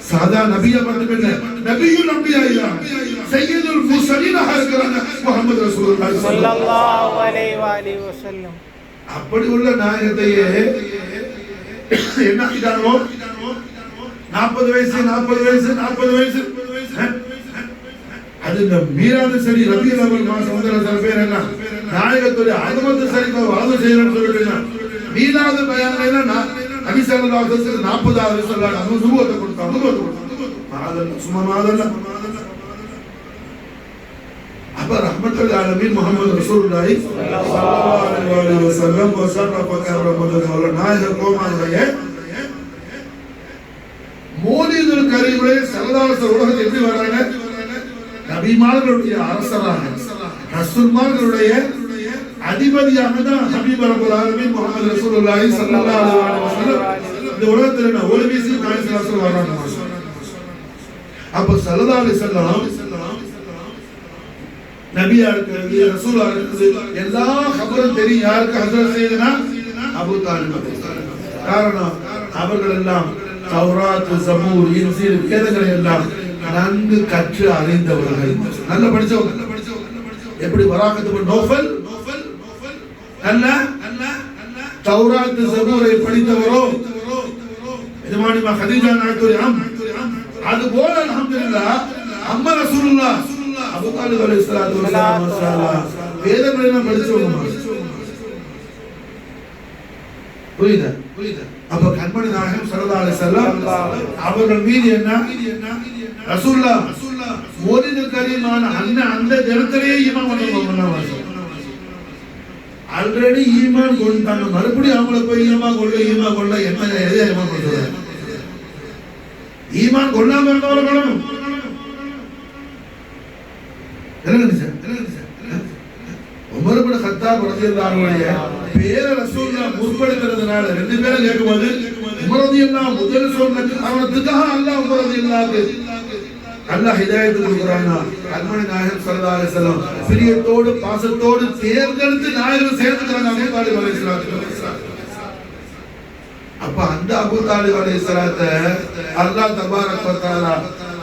சாதா நபியா மட்டுமில்லை, நபியும் நபியாயா சையதுல் முர்சலீனாக இருக்கிறாங்க முஹம்மது ரசூலுல்லாஹி ஸல்லல்லாஹு அலைஹி வஸல்லம். அப்படி உள்ள நாயகத்தையே என்ன ஆகிட்டாங்களோ 40 வயசு 40 வயசு 40 வயசு. அது இந்த மீராது சரி ரபியுல் அவல் மாசம் வந்து சில பேர் என்ன நாயகத்துடைய அகமத்து சரி வலது செய்யணும்னு சொல்லிட்டு மீராது பயான்ல நபி ஸல்லல்லாஹு அலைஹி வஸல்லம் 40வது வயசுல அனுபவத்தை கொடுத்தாங்க. சும்மா மாதல்ல. அப்ப ரஹ்மத்துல் ஆலமீன் முஹம்மது ரசூலுல்லாஹி ஸல்லல்லாஹு அலைஹி வஸல்லம் வஸரஃப கரமத்துல் நாயக கோமானுடைய மௌலிதுல் கரீமிலே ஸல்லல்லாஹு உலகத்தில் எப்படி வராங்க? நபிமார்களுடைய அரசராக ரசூல்மார்களுடைய அதிபதியாக தான் ஹபீப் ரப்பல் ஆலமீன் முஹம்மது ரசூலுல்லாஹி ஸல்லல்லாஹு அலைஹி வஸல்லம் இந்த உலகத்துல ஒரு வீசி நாயகர்கள் வராங்க. அப்ப ஸல்லல்லாஹு அலைஹி வஸல்லம் நபியா இருக்கிறது ரசூலா இருக்கிறது எல்லா खबரும் தெரியும். யாருக்கு? ஹஜ்ரத் சையதுனா அபூ தாலிப். காரணம் அவர்கள் எல்லாம் தௌராத், ஜபூர், இன்ஜீல் வேதங்களை எல்லாம் நன்கு கற்று அறிந்தவர்கள், நல்ல படிச்சவங்க. எப்படி வராகத்து நோஃபல் நல்ல தௌராத் ஜபூரை படித்தவரோ எஜமானிமா கதீஜா நாயகத்துடைய அது போல அல்ஹம்துலில்லாஹ் அம்மா ரசூலுல்லாஹ் அபூ தாலிப் அலைஹிஸ்ஸலாத்து வஸலாம் மாஷாஅல்லாஹ் வேதங்களை எல்லாம் படிச்சவங்க. புரியுதா? அப்ப கண்மணி நாயகம் ஸல்லல்லாஹு அலைஹி வஸல்லம் அவர்கள் மீது என்ன ரசூலுல்லாஹ் மௌலிதுல் கரீமான அந்த தினத்திலேயே ஈமான் கொண்டாங்க. ஆல்ரெடி ஈமான் கொண்டாங்க, மறுபடியும் அவங்கள போய் ஈமான் கொள்ள என்ன எதை ஈமான் கொள்றது? ஈமான் கொள்ளாம இருந்தவர்களும் உமர் இப்னு கத்தாப் ரலியல்லாஹு அன்ஹு பேர ரசூலுல்லாஹ் முற்படுத்துறதுனால ரெண்டு பேரும் கேட்கும்போது உமர் ரலியல்லாஹு முதல் சொன்ன காரணத்துக்காக அல்லாஹ் உமர் ரலியல்லாஹு அல்லாஹ் ஹிதாயத் கொடுக்கறானா. கண்மணி நாயகம் ஸல்லல்லாஹு அலைஹி வஸல்லம் பிரியத்தோடு பாசத்தோடு தேர்ந்தெடுத்து நாயகம் சேர்த்துக்கறாங்க அபூ தாலிப் அலைஹிஸ்ஸலாம். அப்ப அந்த அபூ தாலிப் அலைஹிஸ்ஸலாத்தை அல்லாஹ் தபாரக் வ தஆலா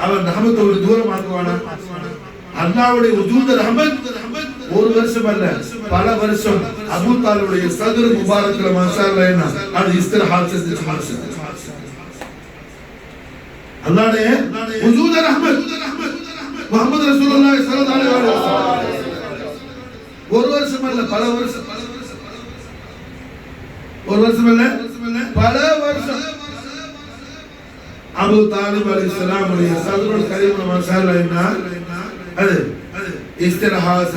அவன் ரஹமத்தோடு தூரமாக்குவானா? அல்லாஹ்வுடைய வஜூத் ரஹமத் ஒரு வருஷம் அல்ல பல வருஷம் அபூ தாலிபுடைய சத்ர் முபாரக்ல மாஷாஅல்லாஹ் என்ன அது இஸ்திராஹத் செஞ்சு மாஷாஅல்லாஹ். அல்லாஹ்வுடைய வஜூத் ரஹமத் முஹம்மது ரசூலுல்லாஹி ஸல்லல்லாஹு அலைஹி வஸல்லம் ஒரு வருஷம் அல்ல பல வருஷம், ஒரு வருஷம் அல்ல பல வருஷம் அபூ தாலிப் அலைஹிஸ்ஸலாம் உடைய சத்ருல் கரீம் மாஷாஅல்லாஹ் என்ன அது இஸ்திராஹத்.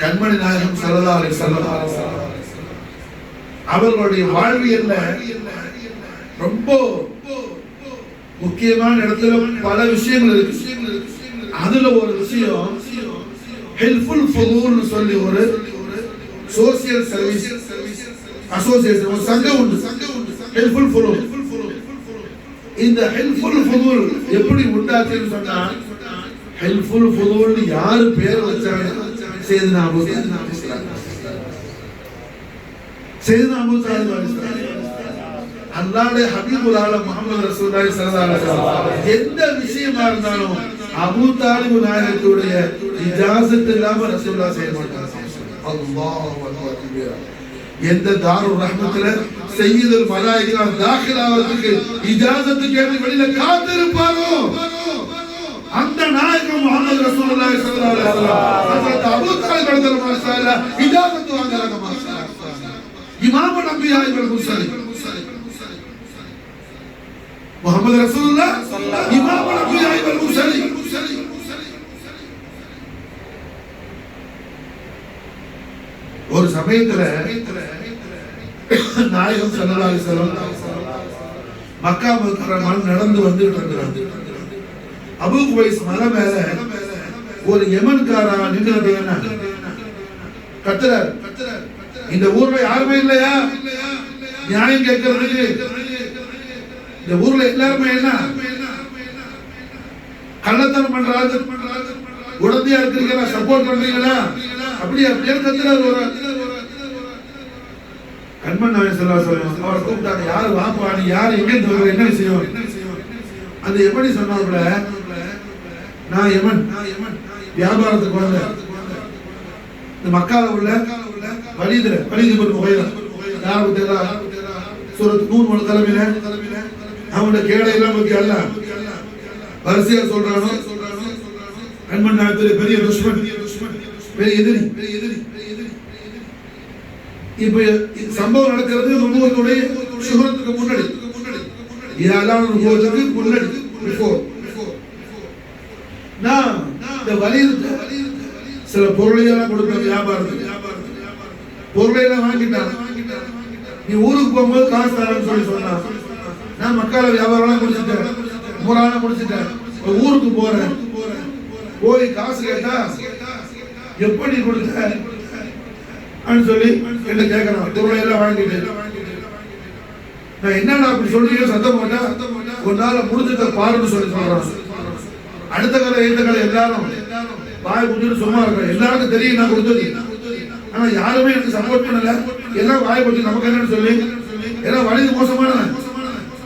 கண்மணி நாயகம் ஸல்லல்லாஹு அலைஹி வஸல்லம் அவர்களுடைய வாழ்வியல்ல ரொம்ப முக்கியமான இடத்துல பல விஷயங்கள் இருக்கு. அதுல ஒரு விஷயம் ஹெல்ப்ஃபுல் ஃபுதூல் சொல்லி ஒரு சோசியல் சர்வீஸ் அசோசியேஷன் ஒரு சங்கம் உண்டு, ஹெல்ப்ஃபுல் ஃபுதூல். இந்த ஹெல்ப்ஃபுல் ஃபுதூல் எப்படி உண்டாச்சுன்னு சொன்னா ஹெல்ப்ஃபுல் ஃபுதூல் யாரு பேர் வச்சாங்க? சையதுனா அபூ தாலிப் அலைஹிஸ்ஸலாம். அல்லாஹ்வுடைய ஹபீபுல் ஆலம் முஹம்மது ரசூலுல்லாஹி ஸல்லல்லாஹு அலைஹி வஸல்லம் எந்த விஷயமா இருந்தாலும் அபூ தாலிப் நாயகத்துடைய இஜாசத் இல்லாம ரசூலுல்லாஹ் செய்ய மாட்டாங்க. அல்லாஹு அக்பர். எந்த தாருர் ரஹ்மத்துல சய்யிதுல் மலாயிகா தாখিল ஆவதற்கு இஜாசத் கேட்டு வெளியில காத்திருப்பாரோ அந்த நாயகம் முஹம்மது ரசூலுல்லாஹி ஸல்லல்லாஹு அலைஹி வஸல்லம் ஹஜ்ரத் அபூ தாலிப் ரலியல்லாஹு மாஷாஅல்லாஹ் இஜாசத் வாங்குறாங்க. மாஷாஅல்லாஹ் இமாம் நபியா வல் முர்சலின் முஹம்மது ரசூலுல்லாஹ் இமாம் நபியா வல் முர்சலின். ஒரு சமயத்துல நாயகம் ஸல்லல்லாஹு அலைஹி வஸல்லம் மக்கா முக்கர்ரமால நடந்து வந்துட்டு இருந்தாங்க. அபூ குவைஸ் மலை மேல ஒரு யமன்காரா நின்னுட்டேனா கத்துறார், இந்த ஊர்ல யாருமே இல்லையா நியாயம் கேட்கிறதுக்கு? இந்த ஊர்ல எல்லாருமே என்ன கள்ளத்தனம் பண்றாங்க, உடந்தையா இருக்கிறீங்களா, சப்போர்ட் பண்றீங்களா? அப்படியே அப்படியே கத்துறாரு. ஒரு கண்மணி நாயகம் ஸல்லல்லாஹு அலைஹி வஸல்லம் அவரை கூப்பிட்டாங்க. யாரு வாப்பா, நீ யாரு, எங்க இருந்து வர, என்ன விஷயம்? அந்த யமனி சொன்னாப்ல, நான் யமன் வியாபாரத்துக்கு வந்தேன், இந்த மக்கால உள்ள வலிது இப்னு முகைரா யாருக்கு தெரியும் சூரத் நூன் வல் கலமில அவனோட கேடை எல்லாம் பத்தி அல்லாஹ் வரிசையா சொல்றானோ அன்மன் நாயகத்துடைய பெரிய துஷ்மன் பெரிய எதிரி இப்ப சம்பவம் நடக்கிறது நுபுவத்துடைய ஷுஹரத்துக்கு முன்னாடி இதெல்லாம் நுபுவத்துக்கு முன்னாடி பிஃபோர் நான் இந்த வலிது சில பொருளையெல்லாம் கொடுத்த வியாபாரத்துக்கு பொருளையெல்லாம் வாங்கிட்டான் நீ ஊருக்கு போகும்போது காசு தரேன்னு சொன்னா நான் மக்கால வியாபாரம் முடிச்சுட்டேன் முறான முடிச்சுட்டேன் ஊருக்கு போறேன் போய் காசு கேட்டா எப்படி கொடுத்த சொல்லி என்ன கேட்கறான் பொருளை எல்லாம் வாங்கிட்டு நான் என்னடா அப்படி சொல்றீங்க சத்தம் போட்டா ஒரு நாள் முடிஞ்சத பாருன்னு சொல்லி சொல்றான் அடுத்த கலை இந்த கலை எல்லாரும் வாய் முடிஞ்சு சும்மா இருக்க எல்லாருக்கும் தெரியும் நான் கொடுத்தது ஆனா யாருமே எனக்கு சப்போர்ட் பண்ணல எல்லாம் வாய் பற்றி நமக்கு என்னன்னு சொல்லி எல்லாம் வலிது மோசமானவன்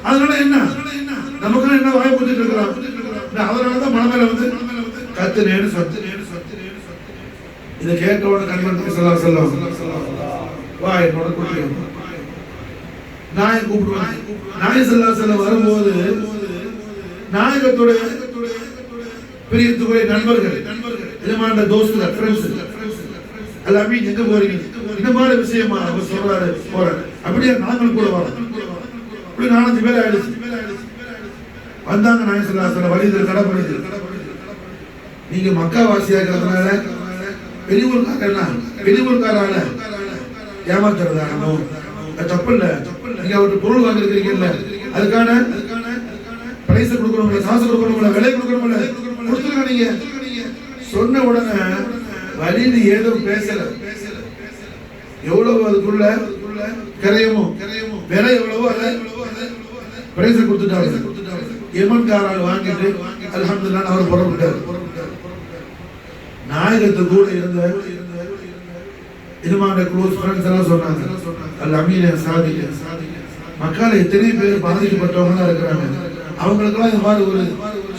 அதனால என்ன நமக்கு என்ன வாய் கொடுத்துட்டு இருக்கிறான் அதனாலதான் மனமேல வந்து கத்துனேன்னு சொத்து இதை கேட்டோட கண்மன் சொல்லம் வா என்னோட கூப்பிடுவேன் நாயை கூப்பிடுவேன் நாய் சொல்லம் வரும்போது நாயகத்துடைய பிரியத்துக்குரிய நண்பர்கள் இதமான தோஸ்துகள் ஃப்ரெண்ட்ஸ் எல்லாமே எங்க போறீங்க இந்த மாதிரி விஷயமா அவர் சொல்றாரு போறேன் அப்படியே நாங்களும் கூட வரோம் அப்படி 4-5 பேர் ஆயிடுச்சு வந்தாங்க நாய் சொல்ல வலிது கடை பண்ணிது நீங்க மக்கா வாசியா இருக்கிறதுனால வெளியூர்காரால ஏமாத்துறதா தப்பு இல்ல நீங்க அவருக்கு பொருள் வாங்கிருக்கீங்கல்ல அதுக்கான பிரைஸ் கொடுக்கணும்ல காசு கொடுக்கணும்ல விலை கொடுக்கணும்ல கொடுத்துருங்க நீங்க சொன்ன உடனே வலிது ஏதோ பேசல எவ்வளவு அதுக்குள்ள கரையமோ விலை எவ்வளவோ அதை பிரைஸ் கொடுத்துட்டாரு எமன்காரால் வாங்கிட்டு அல்ஹம்துலில்லாஹ் அவர் புறப்பட்டார் நாயகத்து கூட இருந்த இதுமான க்ளோஸ் ஃப்ரெண்ட்ஸ் எல்லாம் சொன்னாங்க அல் அமீன சாதிக மக்கால எத்தனை பேர் பாதிக்கப்பட்டவங்க இருக்கிறாங்க அவங்களுக்கெல்லாம் இந்த மாதிரி ஒரு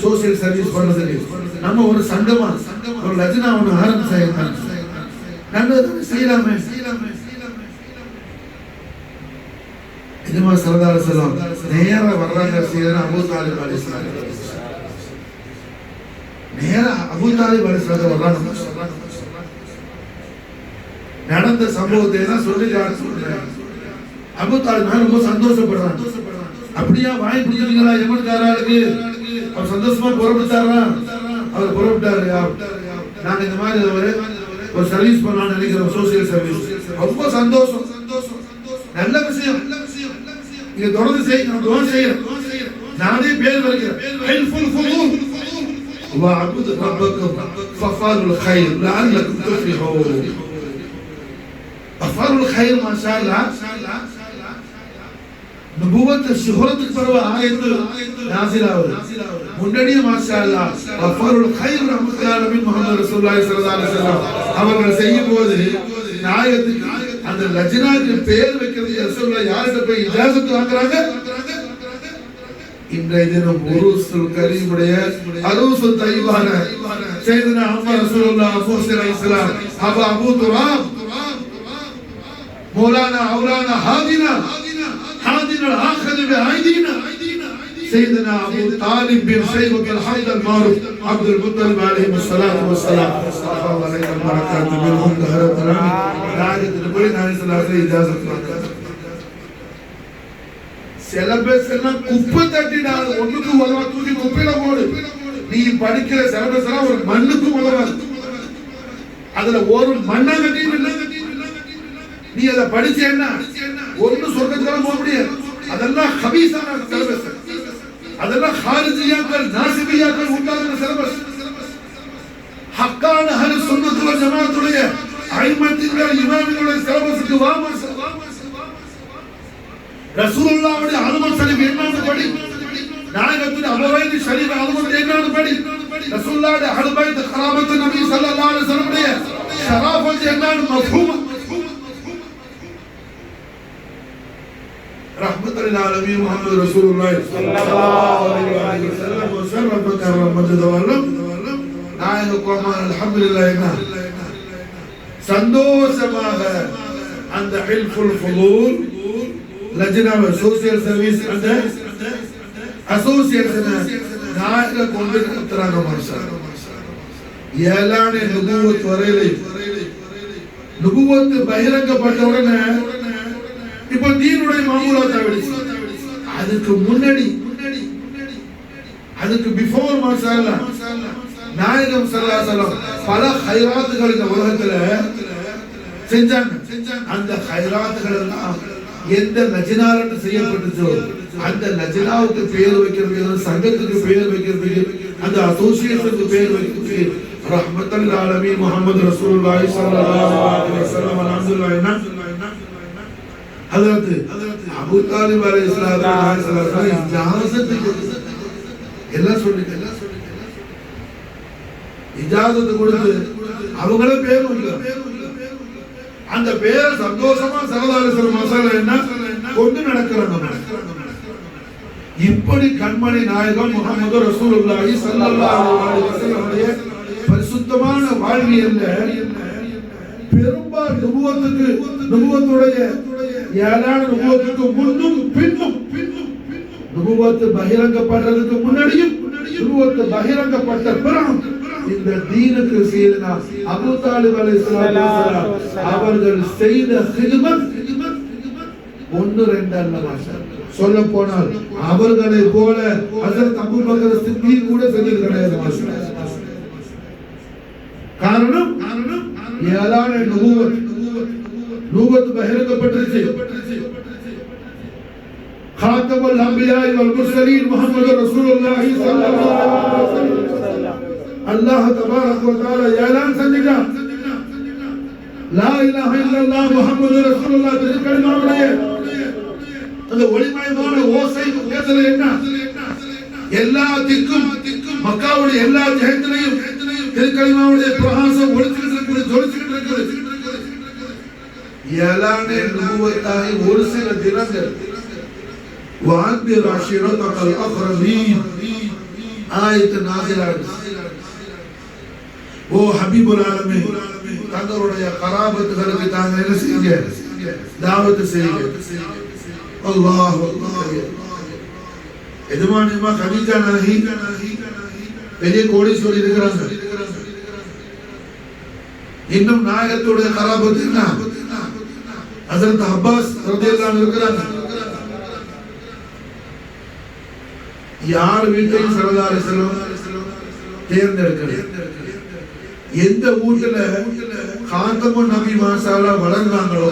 சோசியல் சர்வீஸ் பண்ணதுக்கு நம்ம ஒரு சங்கமா ஒரு லஜ்னா ஒன்று ஆரம்பிச்சாங்க நல்லது செய்யலாமே இதுமா சரதார செல்லம் நேர வர்றாங்க செய்யணும் அபூ தாலிப் அலைஹிஸ்ஸலாம் நேர அபூ தாலிப் அலைஹிஸ்ஸலாம் வர்றாங்க நடந்த சம்பவத்தை தான் சொல்லி சொல்றேன் அபூ தாலிப் ரொம்ப சந்தோஷப்படுறாங்க அப்படியே வாய் பிடிச்சிருக்கீங்களா எமன்காராளுக்கு அவர் சந்தோஷமா புறப்பட்டாரா அவர் புறப்பட்டாரு நாங்க இந்த மாதிரி ஒரு சர்வீஸ் பண்ணலாம்னு நினைக்கிறோம் சோசியல் சர்வீஸ் ரொம்ப சந்தோஷம் நல்ல விஷயம் நீங்க தொடர்ந்து செய்யணும் துஆ செய்யணும் நானே பேர் வருகிறேன் ஹில்ஃபுல் ஃபுதூல் وَاعْبُدْ رَبَّكُمْ فَافْعَلُوا الْخَيْرَ لَعَلَّكُمْ تُفْلِحُونَ فَافْعَلُوا الْخَيْرَ ما شاء الله நபுவத் ஷுஹரத்துக்கு பரவ ஆயத்து நாஸில் ஆகுது முன்னடியே மாஷா அல்லாஹ் வஃபருல் கைர் ரஹ்மத்துல்லாஹி நபி முஹம்மது ரசூலுல்லாஹி ஸல்லல்லாஹு அலைஹி வஸல்லம் அவர்கள் செய்யும்போது நாயகத்துக்கு அந்த லஜ்னாக்கு பேர் வைக்கிறது ரசூலுல்லாஹ் யார்கிட்ட போய் இஜாசத் வாங்குறாங்க இன்றைய தினம் உருசுல் கரீமுடைய அரூசுல் தைபான சையதுனா அஹ்மத் ரசூலுல்லாஹ் அலைஹிஸ்ஸலாம் அபூ துராப் மௌலானா அவுலானா ஹாதினா الآخر بأيدينا سيدنا أبو طالب بن شيبة الحمد المعروف عبد المطلب عليه الصلاة والسلام الله عليه البركات منهم دهرة العالم راجت نبي نبي صلى الله عليه وسلم إجازة சிலபஸ் எல்லாம் குப்பை தட்டினா ஒண்ணுக்கு உதவா தூக்கி குப்பையில போடு நீ படிக்கிற சிலபஸ் எல்லாம் ஒரு மண்ணுக்கு உதவாது அதுல ஒரு மண்ணா கட்டியும் நீ அதை படிச்சேன்னா ஒண்ணு சொர்க்கத்துக்கு போக முடியாது அதெல்லாம் ஹபீஸான சிலபஸ் அதெல்லாம் ஹாரிஜியாக்கள் நாசிபியாக்கள் உண்டான சிலபஸ் ஹக்கான அஹ்லுஸ் சுன்னத் வல் ஜமாஅத்துடைய ஐமத்தின்கள் இமாம்களுடைய சிலபஸ்க்கு வாமா ரசூலுல்லாஹ்வுடைய அலுமல் ஷரீஃப் என்னன்னு படி நாயகத்துடைய அபவைத் ஷரீஃப் அலுமல் என்னன்னு படி ரசூலுல்லாஹ்வுடைய அஹ்லுல் பைத் கராமத்து நபி ஸல்லல்லாஹு அலைஹி வஸல்லம் உடைய ஷராஃபத் என்னன்னு மஃஹூம் رحمة للعالمين محمد رسول الله صلى الله عليه وسلم وشرف كرم مجد والله نعيد قوم الحمد لله சந்தோஷமாக அந்த ஹில்ஃபுல் ஃபுலூல் லஜ்னா சோசியல் சர்வீஸ் அந்த அசோசியேஷன் நாயக கொண்டு நடத்துறாங்க மாஷா. ஏழானே நுபுவத் வரையில நுபுவத் பகிரங்கப்பட்ட உடனே இப்ப தீனுடைய மாமூலாத் ஆயிடுச்சு. அதுக்கு முன்னாடி அதுக்கு பிஃபோர் மாஷா அல்லாஹ் நாயகம் ஸல்லல்லாஹு அலைஹி வஸல்லம் பல ஹைராத்துகள் இந்த உலகத்துல செஞ்சாங்க. அந்த ஹைராத்துகள் எல்லாம் எந்த லஜ்னால செய்யப்பட்டுச்சோ அந்த லஜ்னாவுக்கு பேர் வைக்கிறது, சங்கத்துக்கு பேர் வைக்கிறது, அந்த அசோசியேஷனுக்கு பேர் வைக்கிறது ரஹ்மத்துல் ஆலமீன் முஹம்மது ரசூலுல்லாஹி ஸல்லல்லாஹு அலைஹி வஸல்லம் அல்ஹம்துலில்லாஹ். என்ன ஹஜ்ரத் அபூ தாலிப் அலைஹிஸ்ஸலாம் இஜாஸத் எல்லாம் சொல்லிட்டு இஜாஸத் கொடுத்து அவங்களே பேர் வைக்கிறாங்க. அந்த பேரை சந்தோஷமா ஸல்லல்லாஹு அலைஹி வஸல்லம் என்ன கொண்டு நடக்கிறாங்க. இப்படி கண்மணி நாயகம் முஹம்மது ரசூலுல்லாஹி ஸல்லல்லாஹு அலைஹி வஸல்லம் பரிசுத்தமான வாழ்வியல்ல பெரும்பாலும் நுபுவத்துடைய ஏழான நுபுவத்துக்கு முன்னும் பின்னும் நுபுவத்து பகிரங்கப்படுறதுக்கு முன்னாடியும் நுபுவத்து பகிரங்கப்பட்ட பிறகும் இந்த தீனுக்கு சீதனா அபூ தாலிப் அலைஹிஸ்ஸலாம் அவர்கள் செய்த ஹித்மத் 1-2 அல்ல மாஷா. சொல்ல போனால் அவர்களை போல ஹஜ்ரத் அபூபக்கர் சித்திக் கூட செஞ்சது கிடையாது மாஷா. காரணம் ஏழான நுபுவத் பகிரங்கப்பட்டுருச்சு. காத்தமுல் அன்பியா வல் முர்சலீன் முஹம்மது ரசூலுல்லாஹி ஸல்லல்லாஹு அலைஹி வஸல்லம் அல்லாஹ் தபாரக வ தஆலா ஏலான் செஞ்சான். லா இலாஹ இல்லல்லாஹ் முஹம்மது ரசூலுல்லாஹ் திருக்கலிமாவுடைய அந்த ஒளிமயமான ஓசை பேசல என்ன எல்லா திக்கும் மக்காவுடைய எல்லா ஜஹத்திலையும் திருக்கலிமாவுடைய பிரகாசம் ஒளிச்சிட்டு இருக்குது, ஜொலிச்சிட்டு இருக்குது. ஏலானே நுபுவத்தாய் ஒரு சில தினங்கள் وَأَنذِرْ عَشِيرَتَكَ الْأَقْرَبِينَ ஆயத்து நாஸிலாகுது. ஓ ஹபீபுல் ஆலமீன் தங்களுடைய கராபத்துகளுக்கு தாங்க என்ன செய்யுங்க, தாவத் செய்யுங்க. அல்லாஹ் எதுமானியமா கதீஜா நாஹி பெரிய கோடீஸ்வரி இருக்கிறாங்க. இன்னும் நாயகத்துடைய கராபத்து என்ன ஹஜ்ரத் அப்பாஸ் ரலியல்லாஹு அன்ஹு இருக்கிறாங்க. யார் வீட்டையும் ஸல்லல்லாஹு அலைஹி வஸல்லம் தேர்ந்தெடுக்கிறது. எந்த வீட்டுல காத்தமுன் நபி மாஷா அல்லாஹ் வளர்ந்தாங்களோ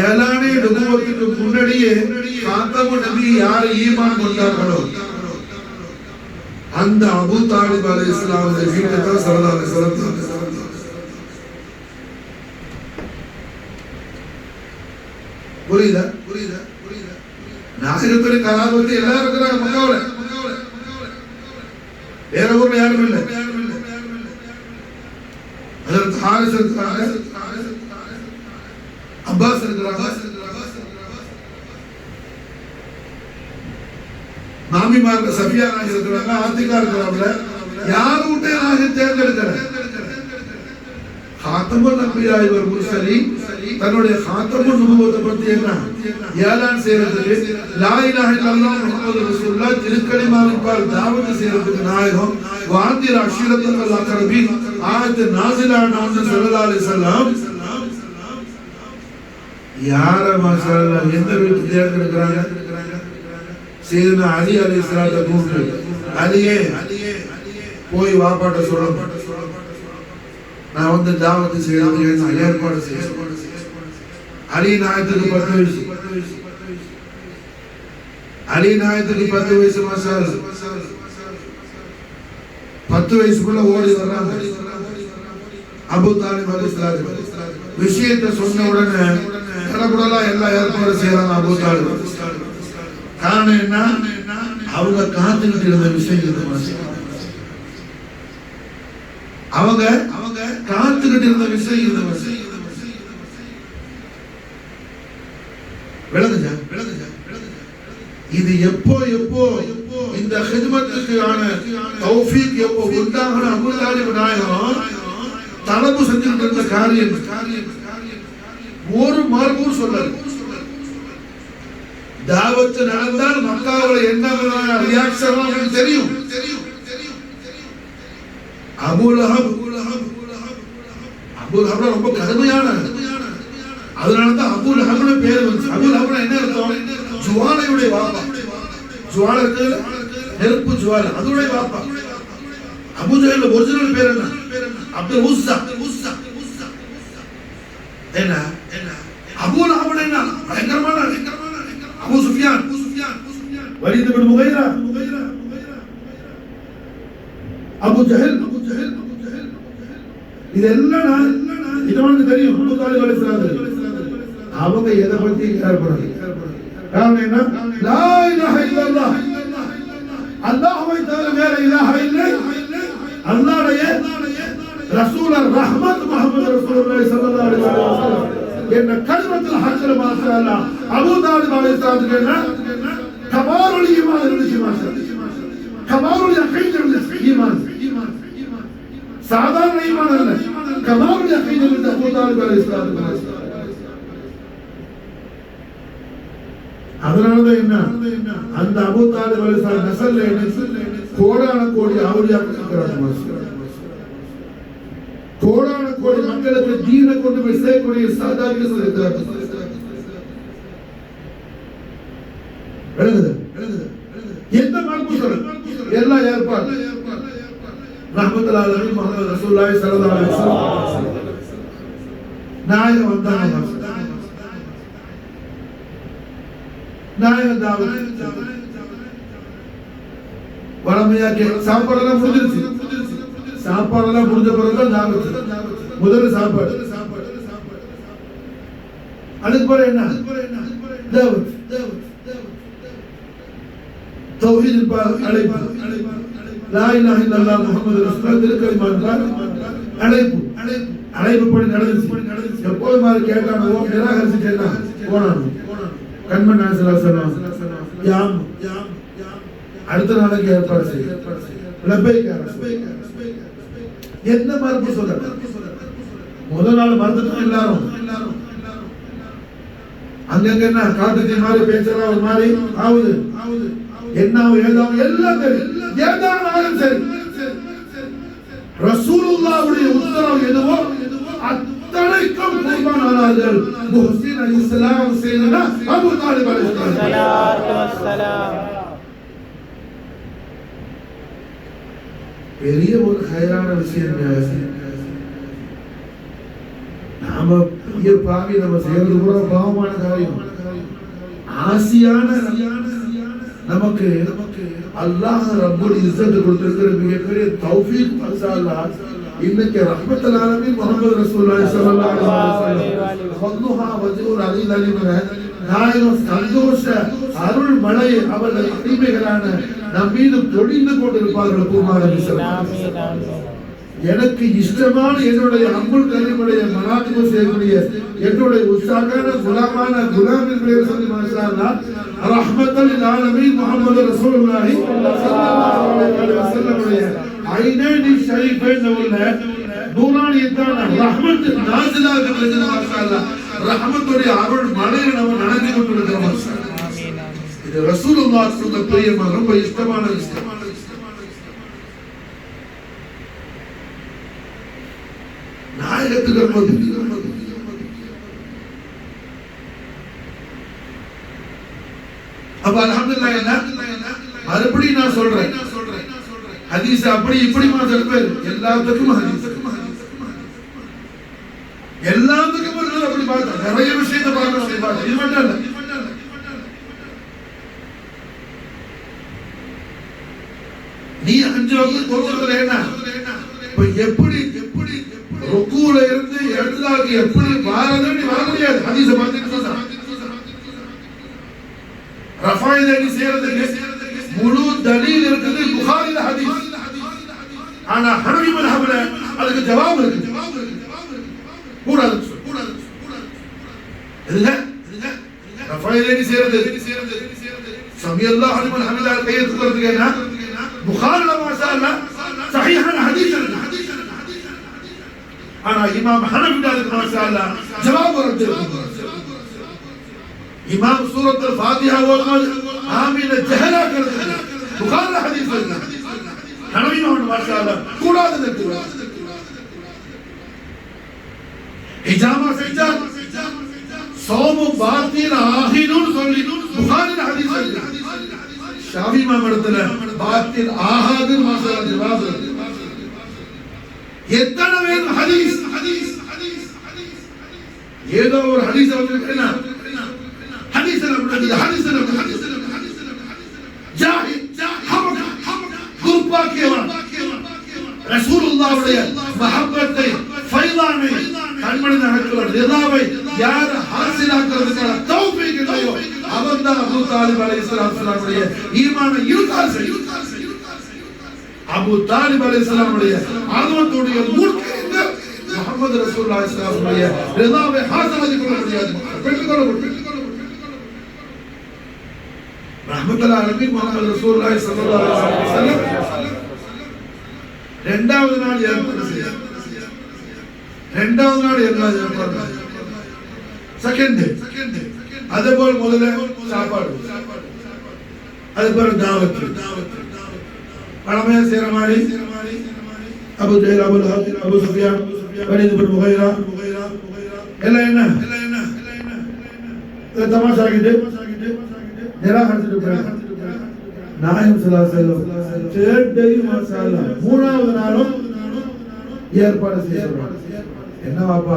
ஏழானே நுபுவத்துக்கு முன்னாடியே காத்தமுன் நபி யார் ஈமான் கொண்டார்களோ அந்த அபூ தாலிப் அலைஹிஸ்ஸலாம் வீட்டை தான் ஸல்லல்லாஹு அலைஹி வஸல்லம். புரியுதா? நாயகத்துடைய கராபத்து எல்லாரும் இருக்கிறாங்க மக்காவுல. வேற ஊர்ல யாரும் இல்லை. ஹஜ்ரத் ஹாரிஸ் இருக்கிறாங்க, அப்பாஸ் இருக்கிறாங்க, மாமிமார் சஃபியா நாயகி இருக்கிறாங்க, ஆத்திகா இருக்கிறாங்க. யாரும் விட்டே நாயகம் தேர்ந்தெடுக்கிறாங்க. காத்தமுல் அன்பியா வல் முர்சலீன் தன்னுடைய காத்தமுன் நுபுவத்தை பத்தி என்ன ஏலான் செய்யறதுக்கு, லா இலாஹ இல்லல்லாஹ் முஹம்மது ரசூலுல்லாஹ் திருக்கலிமாவின் பால் தாவத் செய்யறதுக்கு நாயகம் வஅன்திர் அஷீரத்தல் அக்ரபீன் ஆயத்து நாஸிலான ஸல்லல்லாஹு அலைஹி வஸல்லம் யார மாஷா அல்லாஹ் எந்த வீட்டு தேர்ந்தெடுக்கிறாங்க? சையதுனா அலி அலைஹிஸ்ஸலாத்தை கூப்பிட்டு, அலியே போய் வாப்பாட்ட சொல்லணும், நான் வந்து தாவத் செய்யறதுக்கு ஏற்பாடு செய்ய. அலி நாயத்துக்கு 10 வயசு, அலி நாயத்துக்கு 10 வயசு மாஷா அல்லாஹ். 10 வயசுக்குள்ள ஓடி வர்றாங்க. அபூ தாலிப் அலைஹிஸ்ஸலாம் விஷயத்தை சொன்ன உடனே கடவுளெல்லாம் எல்லா ஏற்பாடு செய்யறாங்க அபூ தாலிப். காரணம் என்ன? அவங்க காத்துக்கிட்டு இருந்த விஷயம் அவங்க காத்துக்கிட்டு இருந்த விஷயம் விளங்குச்சா? இது எப்போ இந்த ஹித்மத்துக்கான தௌஃபீக் எப்போ உண்டாகணும்? அபூ தாலிப் நாயகம் தலபு செஞ்சுட்டு இருந்த காரியம் ஒரு மறுபூர் சொல்லாது. தாவத்து நடந்தால் மக்காவுல என்ன ரியாக்ஷன் தெரியும். அபூ லஹப் ரொம்ப கடுமையான, அதனாலதான் அபூ லஹப்னு பேர் வந்துச்சு. அபூ லஹப்னா என்ன அர்த்தம்? ஜுவாலையுடைய வாப்பா. ஜுவாலை இருக்கு, நெருப்பு ஜுவாலை, அதோடைய வாப்பா. அபூ ஜஹல் ஒரிஜினல் பேர் என்ன? அப்துல் உஸ்ஸா. என்ன அபூ லஹப் என்ன பயங்கரமான அபூ சுஃபியான், வலீத் இப்னு முகைரா, அபூ ஜஹல், இதெல்லாம் இதுவனுக்கு தெரியும். அபூ தாலிப் அலைஹிஸ்ஸலாம் அவங்க எதை பத்தி கேர் பண்ணல. காரணம் என்ன? லா இலாஹ இல்லல்லாஹ், அல்லாஹ்வை தவிர வேற இலாஹ இல்லை. அல்லாஹ்வுடைய ரசூலுர் ரஹ்மத் முஹம்மது ரசூலுல்லாஹி ஸல்லல்லாஹு அலைஹி வஸல்லம் என்ன கலிமத்துல் ஹக்ல மாஷாஅல்லாஹ். அபூ தாலிப் அலைஹிஸ்ஸலாம் என்ன கமாலுல் ஈமான் இருந்துச்சு. மாஷாஅல்லாஹ் கமாலுல் யகீன் இருந்துச்சு. ஈமான் சாதாரண ஈமான் அல்ல, கமாலுல் யகீன் இருந்துச்சு அபூ தாலிப் அலைஹிஸ்ஸலாம். அதனாலதான் என்ன அந்த அபூ தாலிப் அலைஹிஸ்ஸலாம் நஸல்ல கோடான கோடி அவுலியாக்கள் இருக்கிறாங்க. கோடான கோடி மக்களுக்கு தீனை கொண்டு போய் சேர்க்கக்கூடிய சாதாரண இருக்கிறார்கள். எந்த மரபு சொல்ல எல்லாம் ஏற்பாடு. ரஹ்மத்துல்லாஹி அலைஹி முஹம்மது ரசூலுல்லாஹி ஸல்லல்லாஹு அலைஹி வஸல்லம் நாயகம் வந்தாங்க. நாயகம் தாவத் வளமையா சாப்பாடெல்லாம் முடிஞ்சிருச்சு. சாப்பாடெல்லாம் முடிஞ்ச பிறகுதான் தாவத். முதல்ல சாப்பாடு, அதுக்கு பிறகு என்ன? தாவத். தௌஹீத் அழைப்பு, லா இலாஹ இல்லல்லாஹ் முஹம்மது ரசூலுல்லாஹ் திருக்கலிமா என்றால் அழைப்பு. அழைப்பு படி நடந்துச்சு. எப்போது மாதிரி கேட்டானோ நிராகரிச்சுட்டேன்னா போனானோ கண்மன் நாயகம் ஸல்லல்லாஹு அலைஹி வஸல்லம் யாம் அடுத்த நாளைக்கு ஏற்பாடு செய்ய லப்பைக் யா ரசூல். என்ன மரபு சொல்ல? முதல் நாள் மறந்துட்டோம் எல்லாரும். அங்கங்க என்ன காட்டுக்கு மாதிரி பேசுறா ஒரு மாதிரி ஆகுது. என்ன ஏதாவது எல்லாம் தெரியும். ஏதானாலும் சரி ரசூலுல்லாஹ்வுடைய உத்தரவு எதுவோ அத்தனைக்கும் குர்பானானார்கள். முஹ்சின் அலைஹிஸ்ஸலாம் செய்தனா அபூ தாலிப் அலைஹிஸ்ஸலாம். பெரிய ஒரு ஹைரான விஷயம். நாம பெரிய பாவி, நம்ம செய்யறது கூட பாவமான காரியம். ஆசியான நமக்கு அல்லாஹ் ரப்புல் இஸ்ஸத் கொடுத்திருக்கிற மிகப்பெரிய தௌஃபீக். அல்லாஹ் இன்னைக்கு ரஹ்மத்துல் ஆலமீன் முஹம்மது ரசூலுல்லாஹி ஸல்லல்லாஹு அலைஹி வஸல்லம் ஃபதுஹா வஜூர் அலிலலிமன நாயகம் சந்தோஷ அருள் மழை அவர்கள் அடிமைகளான நம் மீது பொழிந்து கொண்டிருப்பார்கள். எனக்கு இஷ்டமான என்னுடைய அம்புல் கரீமுடைய மனாதிபு செய்யக்கூடிய என்னுடைய உஸ்தாகான குலாமான குலாமின் பெயர் சொல்லி மாஷாஅல்லாஹ் ரஹ்மத்துல் ஆலமீன் முஹம்மது ரசூலுல்லாஹி ஸல்லல்லாஹு அலைஹி வஸல்லம் ஐனனி ஷரீஃபைன் உள்ள நூரானியத்தான ரஹ்மத் நாஸிலாக இருக்குது. மாஷாஅல்லாஹ் ரஹ்மத்துடைய அருள் மழையை நம்ம நனைஞ்சு கொண்டிருக்கிறோம். இது ரசூலுல்லாஹ் சொன்ன பிரியமான ரொம்ப இஷ்டமான விஷயம். நாயகத்துக்கு அப்ப அல்ஹம்துலில்லாஹ் என்ன மறுபடியும் நான் சொல்றேன், ஹதீஸ் அப்படி இப்படி சொல்றேன். எல்லாத்துக்கும் ஹதீஸ், எல்லாத்துக்கும் அப்படி பார்த்தா நிறைய விஷயத்தை பார்க்கணும். இது மட்டும் இல்ல, நீ 5 வக்த் தொழுகிறதுல என்ன இப்ப எப்படி ருக்கூல இருந்து எழுதாக்கு எப்படி வாரதுன்னு வர முடியாது. ஹதீஸ பார்த்துட்டு சொன்னா ரஃபாயில நீ செய்யறதுக்கு முழு தலீல் இருக்குது புகாரில ஹதீஸ். ஆனா ஹனஃபி மذهبல அதுக்கு ஜவாப் இருக்கு. கூடாது எதுங்க ரஃபாயில நீ செய்யறது சமியல்லாஹு லிமன் ஹமிதா கையை தூக்குறதுக்கு என்ன புகாரில மாஷாஅல்லாஹ் சஹீஹான ஹதீஸ் இருக்கு. இமாம் ஹனஃபி அதுக்கு மாஷாஅல்லாஹ் ஜவாப் கொடுத்திருக்கிறார். இமாம் சூரத்துல் ஃபாத்திஹா ஓதுவது ஆமீன ஜஹரா கருது புகாரி ஹதீஸ் இருக்கு. ஹனஃபி இமாம் மாஷாஅல்லாஹ் கூடாதுன்னு சொல்றார். இஜாமா செஞ்சார் சௌமு பாத்தின் ஆஹினுன்னு சொல்லி புகாரி ஹதீஸ் இருக்கு. ஷாஃபி இமாம் இடத்துல பாத்தின் ஆஹாது மாஷாஅல்லாஹ் ஜவாப் இருக்கு. எத்தனை வேணும் ஹதீஸ் ஹதீஸ் ஹதீஸ் ஏதோ ஒரு ஹதீஸ் வந்திருக்குன்னா ஹதீஸ் நம்ம ஹதீஸ் ஜாஹித் குர்பாக்கியவன் ரசூலுல்லாஹ்வுடைய மஹப்பத்தை ஃபைலானை கண்மணி நகர்த்துவர் ரிதாவை யார் ஹாசிலாக்குறதுக்கான தௌஃபீக் இல்லையோ அவன்தான் அபூ தாலிப் அலைஹிஸ்ஸலாமுடைய ஈமானை இல்கால் செய்யும். அபூ தாலிப் அலைஹிஸ்ஸலாமுடைய ஆதவத்துடைய மூர்க்கங்க முஹம்மது ரசூலுல்லாஹி ஸல்லல்லாஹு அலைஹி வஸல்லம் ரிதாவை ஹாசிலாக்கி கொள்ள முடியாது. பெற்றுக்கொள்ள ரஹ்மத்துல்லாஹி அலைஹி முஹம்மது ரசூலுல்லாஹி ஸல்லல்லாஹு அலைஹி வஸல்லம் இரண்டாவது நாள் ஏற்பாடு செய்தார். இரண்டாவது நாள் ஏற்பாடு செகண்ட் டே அதேபோல முதல்ல சாப்பாடு அதுபோல தாவத் பழமையா செய்யற மாதிரி அபு ஜஹல் அபு லஹப் அபு சுஃபியான் வலீத் இப்னு முகைரா எல்லாம் என்ன தமாஷாக்கிட்டு நிராகரிச்சுட்டு நாயகம் ஸல்லல்லாஹு அலைஹி வஸல்லம் தேர்ட் மாஷாஅல்லாஹ் மூணாவது நாளும் ஏற்பாடு செய்யறாங்க. என்ன வாப்பா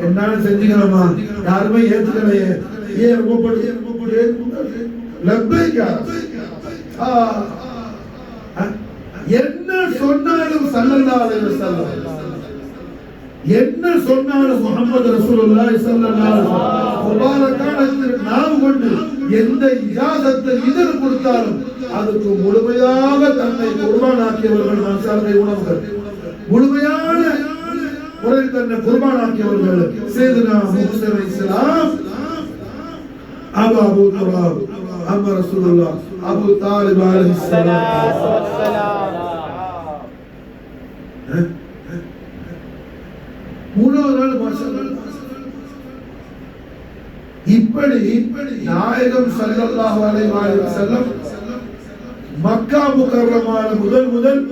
என்னால செஞ்சுக்கிறோமா யாருமே ஏத்துக்கலையே ஏன் ரொம்ப லப்பைக்கா என்ன சொன்னாலும் ஸல்லல்லாஹு அலைஹி வஸல்லம் என்ன சொன்னாலும் முஹம்மது ரசூலுல்லாஹி ஸல்லல்லாஹு அலைஹி வஸல்லம் முபாரக்கான நாவு கொண்டு எந்த இஜாசத்தை இதர் கொடுத்தாலும் அதுக்கு முழுமையாக தன்னை குர்பானாக்கியவர்கள் மாஷாஅல்லாஹ் உணவுகள் முழுமையான முறையில் தன்னை குர்பானாக்கியவர்கள் சையதுனா மூஸா அலைஹிஸ்ஸலாம் அபூ துராப் அம்மா ரசூலுல்லாஹ் அபூ தாலிப் அலைஹிஸ்ஸலாம் மூணாவது நாள் மாஷாஅல்லாஹ் இப்படி நாயகம் ஸல்லல்லாஹு அலைஹி வஸல்லம் மக்கா முகர்ரமான முதல்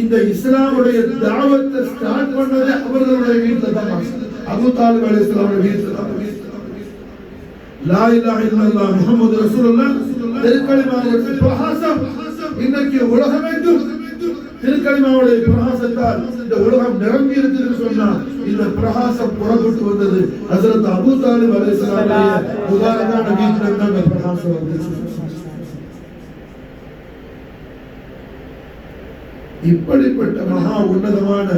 இந்த இஸ்லாமுடைய தாவத்தை ஸ்டார்ட் பண்ணதே அவர்களுடைய வீட்டில் தான். அபூ தாலிப் அலைஹிஸ்ஸலாம் வீட்டில் தான். லா இலாஹ இல்லல்லாஹ் முஹம்மது ரசூலுல்லாஹ் திருக்கலிமாவுடைய பிரகாசம் இன்னைக்கு உலகமெங்கும் திருக்கலிமாவுடைய பிரகாசத்தால் இந்த உலகம் நிரம்பி இருக்குன்னு சொன்னா இந்த பிரகாசம் புறப்பட்டு வந்தது ஹஜ்ரத் அபூ தாலிப் அலைஹிஸ்ஸலாம் முபாரக்கான வீட்டில் தான் இந்த பிரகாசம் வந்துச்சு. இப்படிப்பட்ட மகா உன்னதமான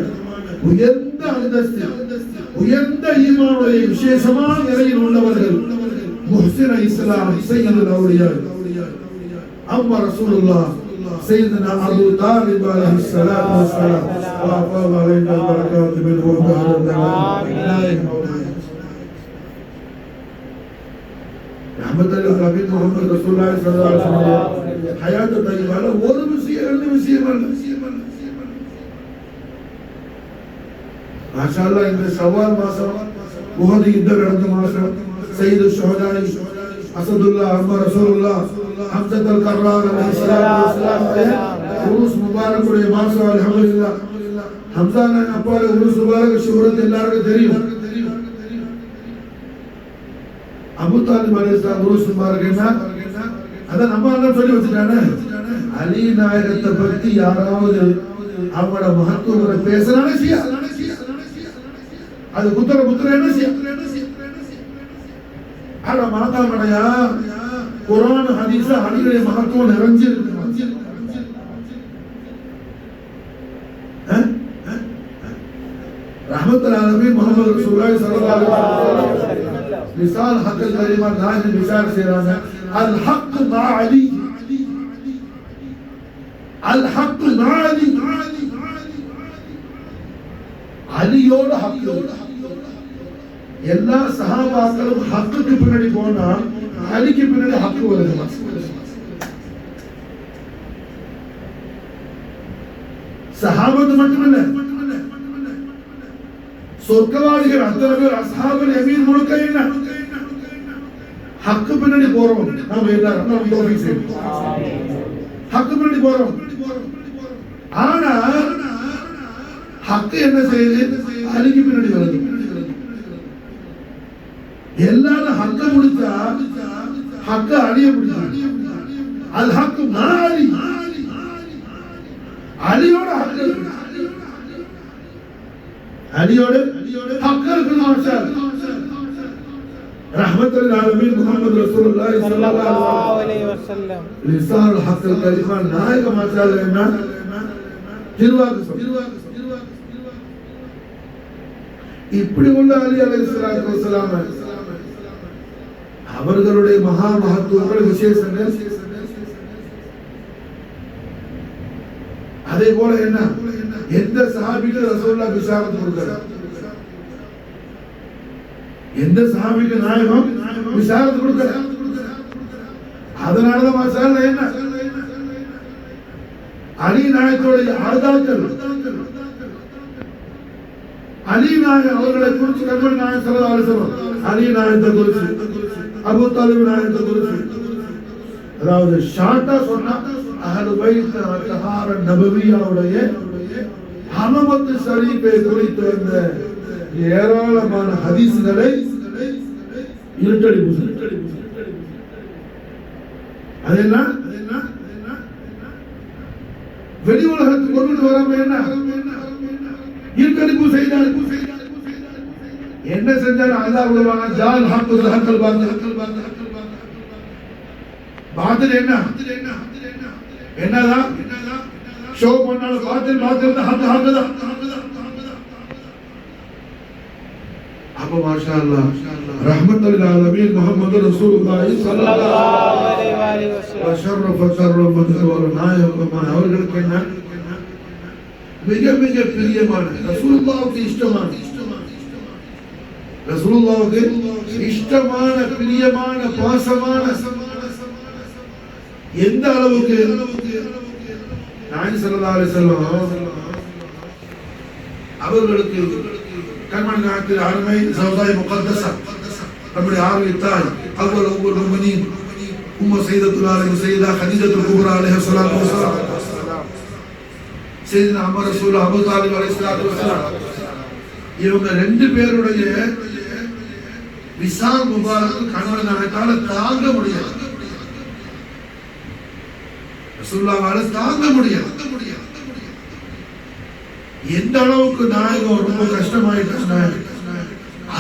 உயர்ந்த அந்தஸ்து உயர்ந்த ஈமானுடைய விசேஷமான நிலையில் உள்ளவர்கள் முஹ்சின் இஸ்லாம் சையதுல் அவுலியா அம்மா ரசூலுல்லாஹ் سيدنا أبو طالب عليه السلام والسلام وأفاض علينا البركات منه رحمة الله عليه محمد رسول الله صلى الله عليه وسلم حياة طيبة له ஒரு விஷயம் மாஷாஅல்லாஹ் இந்த ஷவ்வால் மாசம் உஹது யுத்தம் நடந்த மாசம் சையது ஷுஹதாஇ அஸதுல்லாஹ் அம்மா ரசூலுல்லாஹ் ஹம்ஸத் அல்-கர்ரார் அலைஹிஸ்ஸலாம் உருஸ் முபாரக்குடைய மாசம் அல்ஹம்துலில்லாஹ் ஹம்ஸான அப்பால உருஸ் முபாரக் ஷுஹரத் எல்லாருக்கும் தெரியும். அபூ தாலிப் அலைஹிஸ்ஸலாம் உருஸ் முபாரக் என்ன அத நம்ம எல்லாம் சொல்லி வச்சிட்டானே அலி நாயகத்தை பத்தி யாராவது அவங்களோட மகத்துவத்தை பேசுறானே சியா அது புத்திர என்ன சியா அட மாதாமடையா குர்ஆன் ஹதீஸ் அலியுடைய மகத்துவம் நிறைஞ்சிருக்கு. ரஹ்மத்துல் ஆலமீன் முஹம்மது ரசூலுல்லாஹி ஸல்லல்லாஹு அலைஹி வஸல்லம் மிசால் ஹக்கல் கலிமா நாயக மிசால் செய்றாங்க அல் ஹக் மா அலி அல் ஹக் மா அலி அலியோட ஹக் எல்லா சஹாபாக்களும் ஹக்குக்கு பின்னாடி போனா அலிக்கு பின்னாடி ஹக்கு வருது. சஹாபத்து மட்டுமல்ல சொர்க்கவாதிகள் அத்தனை பேர் அஸ்ஹாபுல் யமீன் முழுக்க என்ன ஹக்கு பின்னாடி போறோம். நாம எல்லாரும் நம்ம தௌஃபீக் செய்வோம். ஹக்கு பின்னாடி போறோம். ஆனா ஹக்கு என்ன செய்யுது? அலிக்கு பின்னாடி வருது. எல்லாரும் ஹக்க முடிச்சா ஹக்க அலிய முடிச்சு. அது ஹக்கு மாறி அலியோட ஹக்கு, அலியோட ஹக்கு இருக்கு. மாஷாஅல்லாஹ் ரஹ்மத்துல் ஆலமீன் முஹம்மது ரசூலுல்லாஹி ஸல்லல்லாஹு அலைஹி வஸல்லம் லிசானுல் ஹக்கல் கலிமா நாயக மாஷாஅல்லாஹ் என்ன திருவாக்கு. இப்படி உள்ள அலி அலைஹிஸ்ஸலாத்து வஸலாம் அவர்களுடைய மகா மகத்துவங்கள் விசேஷங்கள். அதே போல என்ன எந்த சஹாபிக்கு ரசூலுல்லாஹ் பிஷாரத் கொடுத்தார்? எந்த சஹாபிக்கு நாயகம் பிஷாரத் கொடுத்தார்? அதனாலதான் மாஷாஅல்லாஹ் என்ன அலி நாயகத்துடைய ஆதாக்கள் அலி நாயகம் அவர்களை குறித்து கண்மணி நாயகம் ஸல்லல்லாஹு அலைஹி வஸல்லம் அலி நாயகத்தை குறித்து, அபூ தாலிப் நாயகத்தை குறித்து, அதாவது ஷார்ட்டா சொன்னா அஹ்லுல் பைத் தஹார நபவியாவுடைய ஹமமத் ஷரீஃபை குறித்து வந்த ஏராளமான ஹதீஸ்களை இருட்டடி பூசி. அது என்ன வெளி உலகத்துக்கு கொண்டு வராம என்ன இருட்டடிப்பு செய்தால் என்ன செஞ்சாலும் அல்லாஹ் விடுவாங்க. ஜால் ஹக்கு ஹக்கல் பாத்தில் பாத்தில் என்னதான் ஷோ பண்ணாலும் பாத்தில் பாத்தில் தான் ஹக்கு ஹக்கு தான். அப்ப மாஷாஅல்லாஹ் ரஹ்மத்துல் ஆலமீன் முஹம்மது ரசூலுல்லாஹி ஸல்லல்லாஹு அலைஹி வஸல்லம் அவர்களுக்கு என்ன மிக மிக பிரியமான ரசூலுல்லாஹ்வுக்கு இஷ்டமான பிரியமான பாசமான எந்த அளவுக்கு நாயகம் ஸல்லல்லாஹு அலைஹி வஸல்லம் அவர்களுக்கு கண்மணி நாயகத்தின் அருமை ஸௌதாய் முகத்தஸா நம்முடைய ஆர்வி தாய் அவ்வல் முஃமினீன் உம்மு சையதத்துல் ஆலமீன் சையதா கதீஜத்துல் குப்ரா அலைஹிஸ்ஸலாத்து வஸலாம் சையதுனா அமர் ரசூல் அபூ தாலிப் அலைஹிஸ்ஸலாத்து வஸலாம் இவங்க ரெண்டு பேருடைய விசால் முபாரக் கண்மணி நாயகத்தால தாங்க முடியாது. ரசூலுல்லாஹ்வால தாங்க முடியாது. எந்த அளவுக்கு நாயகம் ரொம்ப கஷ்டமாயிட்டாங்க.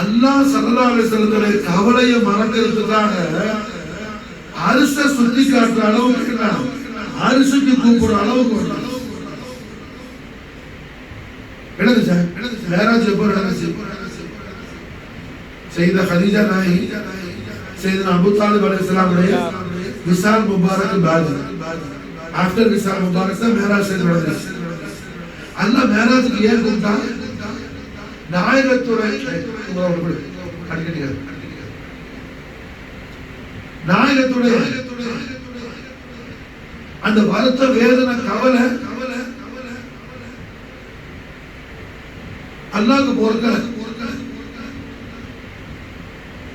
அல்லாஹ் ஸல்லல்லாஹு அலைஹி வஸல்லம் கவலையை மறக்கிறதுக்காக அரிச சுத்தி காட்டுற அளவுக்கு அரிசுக்கு கூப்பிடுற அளவுக்கு மேராஜ் எப்போ நடந்துச்சு? சையதா கதீஜா நாயகி சையதுனா அபூ தாலிப் அலைஹிஸ்ஸலாமுடைய விசால் முபாரக் பாத் ஆஃப்டர் விசால் முபாரக் தான் மேராஜ் நடந்துச்சு. அல்லாஹ் மேராஜுக்கு ஏன் கூப்பிட்டான்? நாயகத்துடைய நாயகத்துடைய அந்த வருத்த வேதனை கவலை அல்லாஹ்க்கு பொறுக்கல.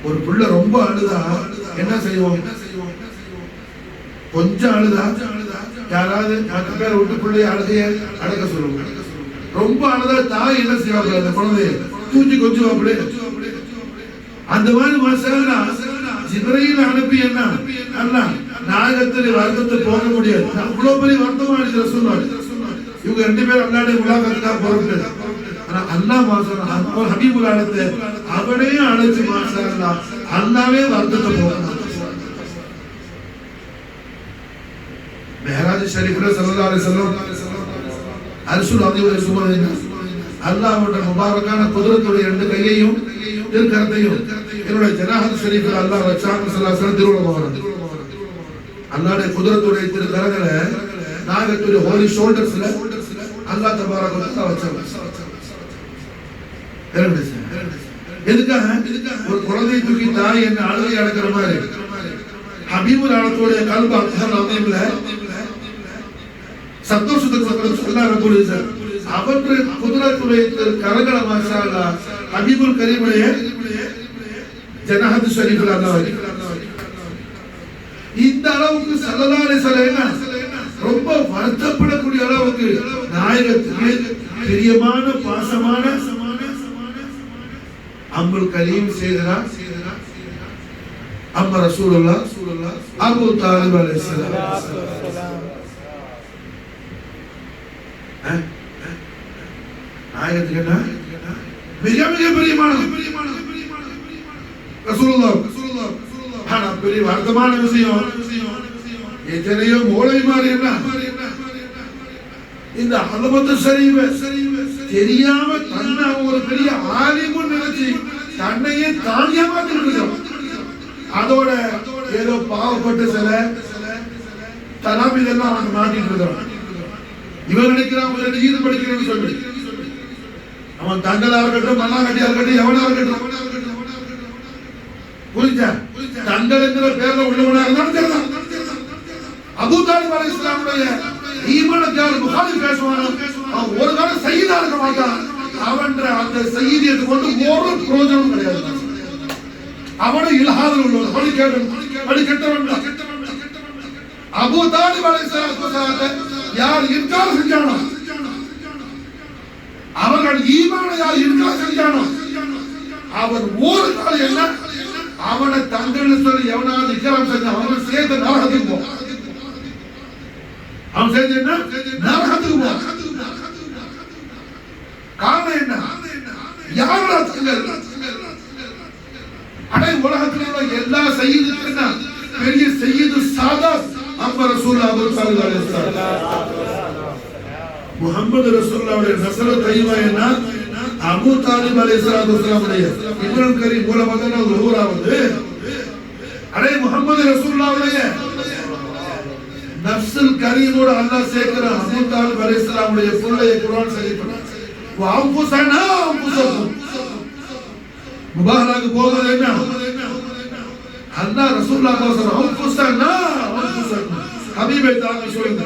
ஒரு பிள்ளை ரொம்ப அழுதா என்ன செய்வோம்? கொஞ்சம் அழுதா யாராவது 10 பேர் விட்டு பிள்ளைய அழுகைய அடக்க சொல்லுவாங்க. ரொம்ப அழுதா தாய் என்ன செய்வாங்க? அந்த குழந்தைய தூக்கி கொஞ்சம் அப்படி அந்த மாதிரி மாசா ஜிப்ரீல் அனுப்பி என்ன அல்லாஹ் நாயகத்தின் வருத்தத்தை போக முடியாது. அவ்வளவு பெரிய வருத்தமா அடிக்கிற சொல்லுவாங்க. இவங்க ரெண்டு பேரும் அல்லாஹ்வுடைய முலாகாத்துக்காக போறது. ஆனா அல்லாஹ் மாசா ஹபீபுல் ஆலத்தை அவனே அழைச்சு மாசா அல்லாவே வருத்தத்தை போகணும். மேராஜ் ஷரீஃப்ல ஸல்லல்லாஹு அலைஹி வஸல்லம் அர்ஷுல் அஸீமுடைய சுமதின அல்லாஹ்வுடைய முபாரக்கான குதிரத்துடைய ரெண்டு கையையும் இரு கரத்தையும் என்னுடைய ஜனாஹத் ஷரீஃப்ல அல்லாஹ் வச்சாங்க. ஸல்லல்லாஹு அலைஹி வஸல்லம் திருவுளமாவரம் அல்லாஹ்வுடைய குதிரத்துடைய திரு கரங்களை நாயகத்துடைய ஹோலி ஷோல்டர்ஸ்ல அல்லாஹ் தபாரக வ தஆலா வச்சாங்க. எதுக்காக? ஒரு குழந்தையை தூக்கி தாய் என்ன அழுகை அடக்கிற மாதிரி ஹபீபுல் ஆலத்துடைய கல்ப அப்ஹல் அதீம்ல சந்தோஷத்துக்கு சொல்லார போலீஸ் அவற்றை குதிரத்துடைய கரங்களை மாஷா அல்லாஹ் ஹபீபுல் கரீமுடைய ஜனஹத் ஷரீஃப்ல அல்லாஹ் இந்த அளவுக்கு ஸல்லல்லாஹு அலைஹி வஸல்லம் ரொம்ப வருத்தப்படக்கூடிய அளவுக்கு நாயகத்துக்கு பிரியமான பாசமான அம்முல் கரீம் செய்தனா அம்மா ரசூலுல்லாஹ் அபூ தாலிப் அலைஹிஸ்ஸலாம் நாயகத்துக்கு என்ன மிக மிக பிரியமான ரசூலுல்லாஹ் ஆனா பெரிய வருத்தமான விஷயம் எத்தனையோ மௌலவிமார் என்ன இந்த ஹலமத்து ஷரீஃபை தெரியாம தன்னை ஒரு பெரிய ஆலிமுன்னு நினைச்சு தன்னையே தானியா மாத்திருக்கிறோம். அதோட ஏதோ பாவப்பட்ட சில தலாமிதெல்லாம் அவன் மாட்டிட்டு இருக்கிறான். இவன் நினைக்கிறான் ஈது படிக்கிறேன்னு சொல்லி அவன் தங்களா இருக்கட்டும் மண்ணாங்கட்டியா இருக்கட்டும் எவனா இருக்கட்டும் புரிஞ்சா தங்கள்ங்கிற பேர்ல உள்ளவனா இருந்தாலும் அபூ தாலிப் அலைஹிஸ்ஸலாமுடைய ஈமானுக்கு யார் முகாலிஃப் பேசுவானோ அவன் ஒரு காலம் சையீதா இருக்க மாட்டான். அவன் அந்த சையீதியத்தை கொண்டு ஒரு பிரயோஜனம் கிடையாது. அவனை இல்ஹாதில் உள்ளவன் படி கெட்டவன். அபூ தாலிப் அலைஹிஸ்ஸலாத்தை யார் இன்கார் செஞ்சானோ அவர்கள் ஈமானை யார் இன்கார் செஞ்சானோ அவன் ஒரு காலம் என்ன அவனை தங்கள் சொல்லி எவனாவது இக்கரம் செஞ்ச அவனை சேர்த்து நரகத்துக்கு போ. அவன் சேர்த்து என்ன நரகத்துக்கு போ. காரணம் என்ன யாரா தங்கள் அடை உலகத்தில் உள்ள எல்லா சையீதுக்கு பெரிய சையீது சாதாத் அம்மா ரசூலுல்லாஹ் ஸல்லல்லாஹு அலைஹி வஸல்லம் முஹம்மது ரசூலுல்லாஹ்வுடைய நஸ்ரத் தையபா என்ன அபூ தாலிப் அலைஹிஸ்ஸலாத்து வஸலாமுடைய இப்ராஹிம் கரீம் மூலமாக தான் ظهورா வந்து அடே முஹம்மது ரசூலுல்லாஹ்வுடைய நஃப்ஸுல் கரீமோட அல்லாஹ் சேர்க்கிற அபூ தாலிப் அலைஹிஸ்ஸலாமுடைய புள்ளைய குர்ஆன் ஷரீஃப்ல வஅன்ஃபுஸனா அன்ஃபுஸக்கும் முபாஹராக்கு போகிறது என்ன அல்லாஹ் ரசூலுல்லாஹ் ஸல்லல்லாஹு அலைஹி வஸல்லம் அன்ஃபுஸனா அன்ஃபுஸக்கும் ஹபீபே தாங்க சொல்லுங்க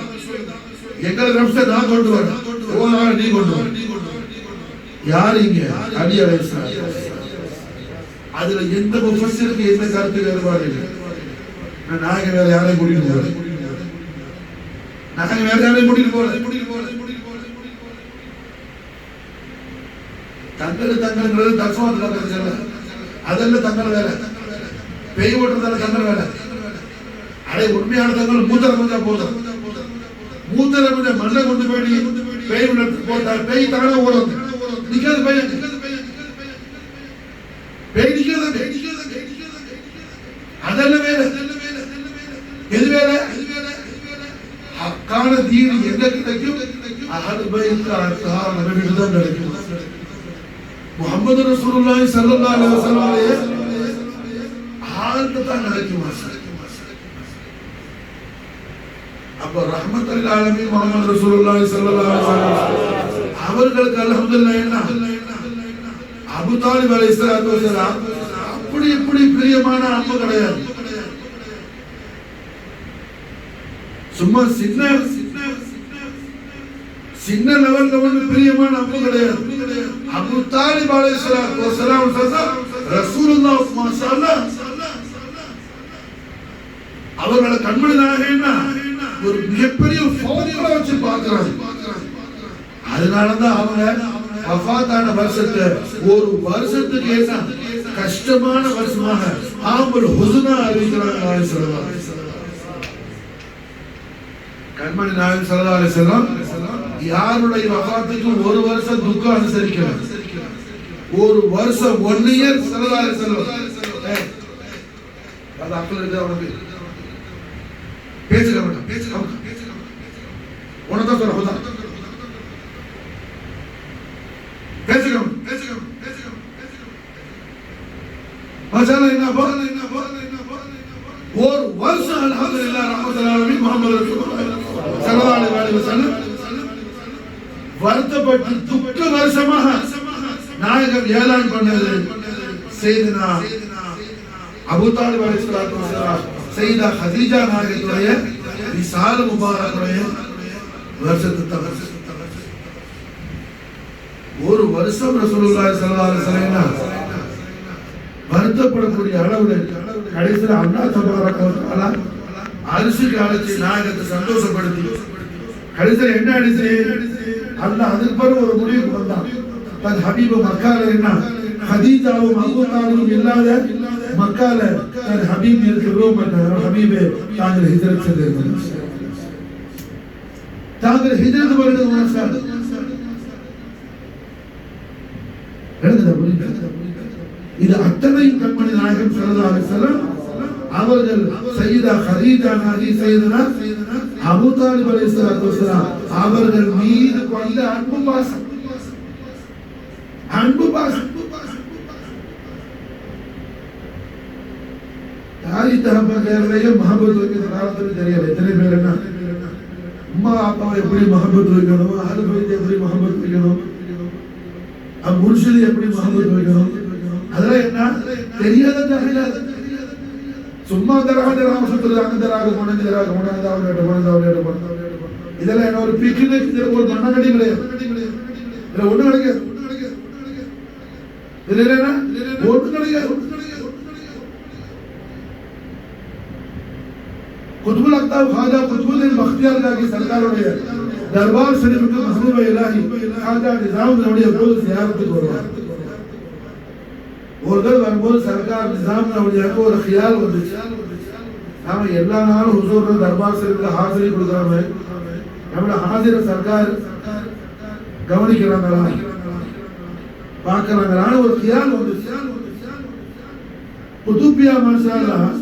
எங்க நஃப்ஸை நான் கொண்டு வரேன் ஓ நீ கொண்டு வர யார் இங்க அலி அலைஹிஸ்ஸலாம் அதுல எந்த முஃபஸ்ஸிருக்கு எந்த கருத்து வேறுபாடு இல்லை. நாங்க வேற யாரையும் கூட்டிட்டு போறோம் தங்கிறது தர்சனத்துல அதெல்லாம் தங்கள் வேலை பெய் ஓட்டுறதால தங்கள் வேலை. அடே உண்மையான தங்கள் மூத்தரை கொஞ்சம் போதும் மூத்தரை கொஞ்சம் மண்ணை கொண்டு போய் பேய் போட்டா பேய் தானே ஓடும் நிக்காது பையன் பேய் நிக்காது அதெல்லாம் வேலை எது வேலை ஹக்கான தீன் எங்க கிடைக்கும் அஹ்லுல் பைத் நபியிடம் தான் கிடைக்கும். முஹம்மது ரசூலுல்லாஹி ஸல்லல்லாஹு அலைஹி வஸல்லம் ஆள்கிட்ட தான் கிடைக்கும். அப்ப ரஹ்மத்துல் ஆலமீன் முஹம்மது ரசூலுல்லாஹி ஸல்லல்லாஹு அலைஹி வஸல்லம் அவர்களுக்கு அல்ஹம்துலில்லாஹ் என்ன அபூ தாலிப் அலைஹிஸ்ஸலாத்து வஸலாம் அப்படி இப்படி பிரியமான அன்பு கிடையாது. சும்மா சின்ன லெவல்ல வந்து பிரியமான அன்பு கிடையாது. அபூ தாலிப் அலைஹிஸ்ஸலாத்து வஸலாம் ரசூலுல்லாஹ் மாஷாஅல்லாஹ் அவர்களை கண்மணி நாயகன் ஒரு மிகப்பெரிய ஃபோக்கல வச்சு பார்க்கறாங்க. அதனாலதான் அவங்க வஃபாத்தான வருஷத்தை ஒரு வருஷத்துக்கு என்ன கஷ்டமான வருஷமாக ஆம்பல் ஹுஸ்னா அறிவிக்கிறாங்க. கண்மணி நாயகம் ஸல்லல்லாஹு அலைஹி வஸல்லம் யாருடைய வஃபாத்துக்கு ஒரு வருஷம் துக்கம் அனுசரிக்கிறார். ஒரு வருஷம் 1 இயர் ஸல்லல்லாஹு அலைஹி வஸல்லம் அது அக்கல் அவனுக்கு பேசுக வேண்டாம் பேசுக உனதான் சொல்ல ஹுதா பேசுக மசாலா என்ன ஒரு வருஷம் அல்ஹம்துலில்லாஹ் ரஹ்மத்துல் ஆலமீன் முஹம்மது ரசூலுல்லாஹி ஸல்லல்லாஹு அலைஹி வஸல்லம் வருத்தப்பட்டு துக்க வருஷமாக நாயகம் ஏலான் பண்ணது சையதுனா அபூ தாலிப் அலைஹிஸ்ஸலாத்து வஸலாம் சையதா ஹதீஜா நாயகத்துடைய விசால முபாரக்குடைய வருஷத்தை ஒரு வருஷம் ரசூலுல்லாஹி ஸல்லல்லாஹு அலைஹி வஸல்லம் வருத்தப்படக்கூடிய அளவுல கடைசியில் அல்லாஹ் தபாரக வ தஆலா அரிசிக்கு அழைச்சி நாயகத்தை சந்தோஷப்படுத்தி கடைசியில் என்ன அடிச்சு அல்லாஹ் அதுக்கு பிறகு ஒரு முடிவுக்கு வந்தான். தன் ஹபீபு மக்கால என்ன ஹதீஜாவும் அபூ தாலிபும் இல்லாத மக்கால தன் ஹபீப் இருக்கிறோம். ஹபீபே தாங்கள் ஹிஜ்ரத் செய்தீர்கள், தாங்கள் ஹிஜ்ரத் வருது மாஷா இது அத்தனையும் கண்மணி நாயகம் ஸல்லல்லாஹு அலைஹி வஸல்லம் அவர்கள் சையதா ஹதீஜா நாதி சையதனா அபூ தாலிப் அலைஹிஸ்ஸலாத்து வஸலாம் அவர்கள் மீது கொண்ட அன்பு பாசம் தாய் தகப்பனுடைய மஹப்பத் வைக்கிற காலத்துல தெரியல. எத்தனை பேர் என்ன அம்மா அப்பாவை எப்படி மஹப்பத் வைக்கணும், அஹ்லு பைத் எப்படி மஹப்பத் வைக்கணும், முர்ஷிது எப்படி மஹப்பத் வைக்கணும், அதெல்லாம் என்ன தெரியாத ஜாஹிலாத். சும்மா தராக சுத்துறாங்க, தராக போன இதெல்லாம் என்ன ஒரு பிக்னிக், ஒரு மண்ணகடி கிடையாது, இதுல ஒண்ணு கிடைக்காது, இதுல என்ன ஒண்ணு கிடையாது. குத்புல் அக்தாப் खाजा குத்புல் பக்தியார் காகி சர்க்காருடைய தர்பார் ஷரீஃபுக்கு மஹ்பூப் இலாஹி खाजा நிசாமுடைய போது ஜியாரத்துக்கு வருவார். ஒரு தடவை வரும்போது சர்க்கார் நிசாமுடைய ஒரு ഖിയാல் வந்துச்சு, நாம எல்லா நாளும் ஹுசூர் தர்பார் ஷரீஃப்ல ஹாஜரி கொடுக்கறாங்க, நம்மள ஹாஜர சர்க்கார் கவனிக்கிறாங்களா பார்க்கறாங்களா ஒரு ഖിയാல் வந்துச்சு. குதுபியா மாஷா அல்லாஹ்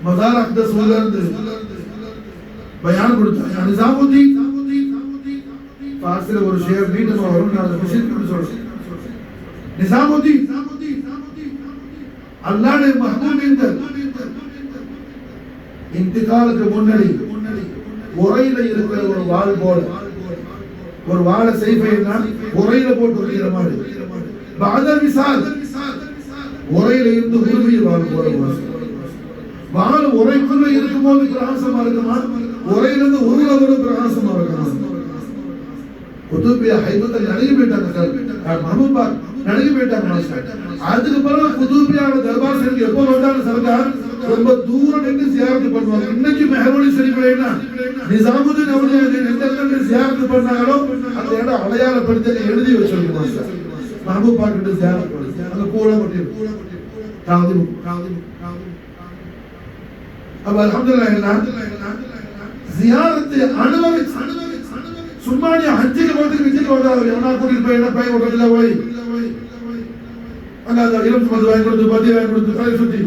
மதார் அக்தஸ் உள்ளது பயான் கொடுத்தாங்க. நிசாமுதீன் பாஸ்ல ஒரு ஷேர் மீட்டமா வரும், நான் விஷயம் பண்ணி சொல்றேன். நிசாமுதீன் அல்லாஹ்வுடைய மஹ்பூபின்கள் இன்திகாலுக்கு முன்னாடி உரையில இருக்கிற ஒரு வாள் போல, ஒரு வாளை செய்ஃபைனா உரையில போட்டு வைக்கிற மாதிரி, பாதர் விசால் உரையில இருந்து உருவிய வாள் போல. வாள் உரைக்குள்ள இருக்கும்போது பிரகாசமா இருக்குமா, உரையிலிருந்து உருளவரு பிரகாசமா இருக்குமா. குதுபியா ஹைபத்தில் நடுங்கி போயிட்டாங்க, மஹபூபா நடுங்கி போயிட்டாங்க. அதுக்கு பிறகு குதுபியாவோட தர்பார் ஷரீஃப் எப்போ வந்தாலும் சர்க்கார் ரொம்ப தூரம் நின்று ஜியாரத் பண்ணுவாங்க. இன்னைக்கு மெஹரூனி ஷரீஃப்ல நிசாமுதீன் அவர்கள் எந்த ஜியாரத் பண்ணாங்களோ அந்த இடம் அடையாளப்படுத்தி எழுதி வச்சிருக்காங்க. மஹபூபா கிட்ட ஜியாரத் பண்ணுங்க, அங்க கூட கொட்டி தாதிம். अब अल्हम्दुलिल्लाह ज़ियारत अनुभव சும்மா நீ ஹஜ்ஜுக்கு போறதுக்கு விஜய்க்கு வந்தாரு எவனா கூட்டிட்டு போய் என்ன பை ஓட்டத்துல போய் அங்க அந்த இரும்பு மது வாங்கி கொடுத்து பத்தி வாங்கி கொடுத்து கை சுத்தி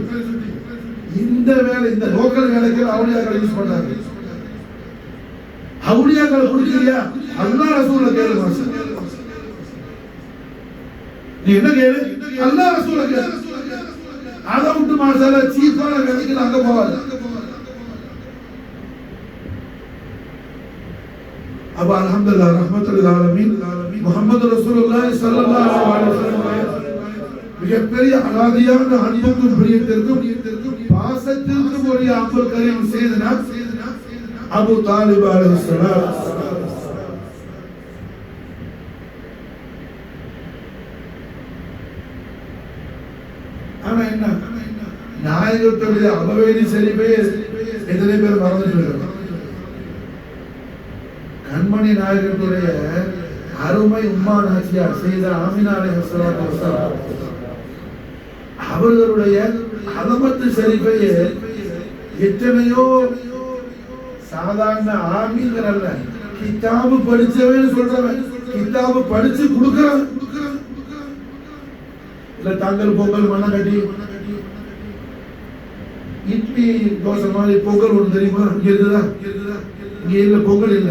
இந்த வேலை, இந்த லோக்கல் வேலைக்கு அவுலியாக்களை யூஸ் பண்றாங்க. அவுலியாக்களை குடிக்கிறியா அல்லாஹ் ரசூலை கேளு மாஷா, நீ என்ன கேளு அல்லாஹ் ரசூலை கேளு. அதை விட்டு மாஷால சீப்பான வேலைக்கு அங்க போவாது. अब अल्हम्दुलिल्लाह रहमतुल आलमीन முஹம்மது ரசூலுல்லாஹி ஸல்லல்லாஹு அலைஹி வஸல்லம் மிகப்பெரிய அலாதியான அன்புக்கும் பிரியத்திற்கும் பாசத்திற்கும் ஒரு அமல் கரீம் செய்தனா அபூ தாலிப் அலைஹிஸ்ஸலாம். ஆனா என்ன நாயகத்துடைய அபவேதி ஷரீஃபை எத்தனை பேர் மறந்துட்டு கண்மணி நாயகத்துடைய அருமை உம்மா நாச்சியார் செய்த ஆமினா அலைஹிஸ்ஸலாத்து வஸலாம் அவர்களுடைய அலமத்து ஷரீஃபை எத்தனையோ சாதாரண ஆமீன்கள் அல்ல, கிதாபு படிச்சவன் சொல்றவன், கிதாபு படிச்சு கொடுக்கறவன். இல்ல தாங்கள் பொங்கல் மண்ண கட்டி இட்லி தோசை மாதிரி பொங்கல் ஒண்ணு தெரியுமா, இங்க இருக்குதா? இங்க இல்ல, பொங்கல் இல்ல,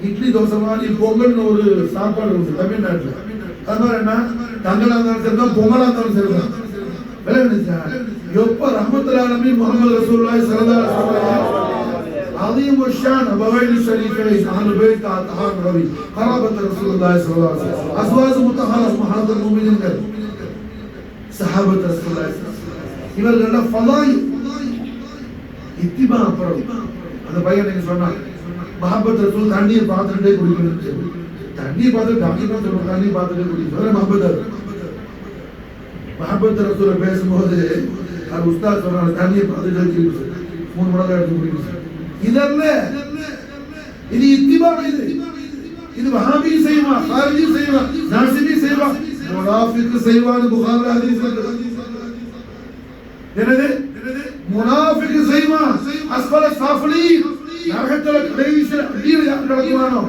இட்லி தோசை மாதிரி பொங்கல்னு ஒரு சாப்பாடு உண்டு தமிழ்நாட்டுல. அது மாதிரி என்ன தங்களா இருந்தாலும் சரிதான், பொங்கலா இருந்தாலும் சரிதான். விளையாடுச்சா எப்ப ரஹ்மத்துல் ஆலமீன் முஹம்மது ரசூலுல்லாஹி ஸல்லல்லாஹு அலைஹி வஸல்லம் عظيم الشان أبوين الشريفين أهل البيت الطهار النبي قرابة رسول الله صلى الله عليه وسلم أزواج مطهرة أمهات المؤمنين صحابة رسول الله صلى الله عليه وسلم இவர்கள ஃபலாய் இத்திபா அப்புறம் அந்த பையன் நீங்க சொன்னா மஹப்பத் ரசூல் தண்ணீர் பாத்துட்டே குடிக்கணும், தண்ணி பார்த்து டாக்டர் தான் சொல்ற தண்ணி பார்த்துட்டு குடிக்கிறோம் மஹப்பத் ரசூல பேசும்போது அது உஸ்தாத் சொல்றாங்க தண்ணியை பார்த்துட்டு 3 மடங்கு எடுத்து குடிக்கிறோம். இதல்ல, இது இத்திபா, இது வஹாபி செய்வா, ஹாரிஜி செய்வா, நாசிபி செய்வா, முனாஃபிக் செய்வான்னு புகாரில ஹதீஸ் இருக்கு. என்னது முனாஃபிக் செய்வா அஸ்பல சாஃபிலி நரகத்துல கடைசில அடியில யார் கிடக்குவானோ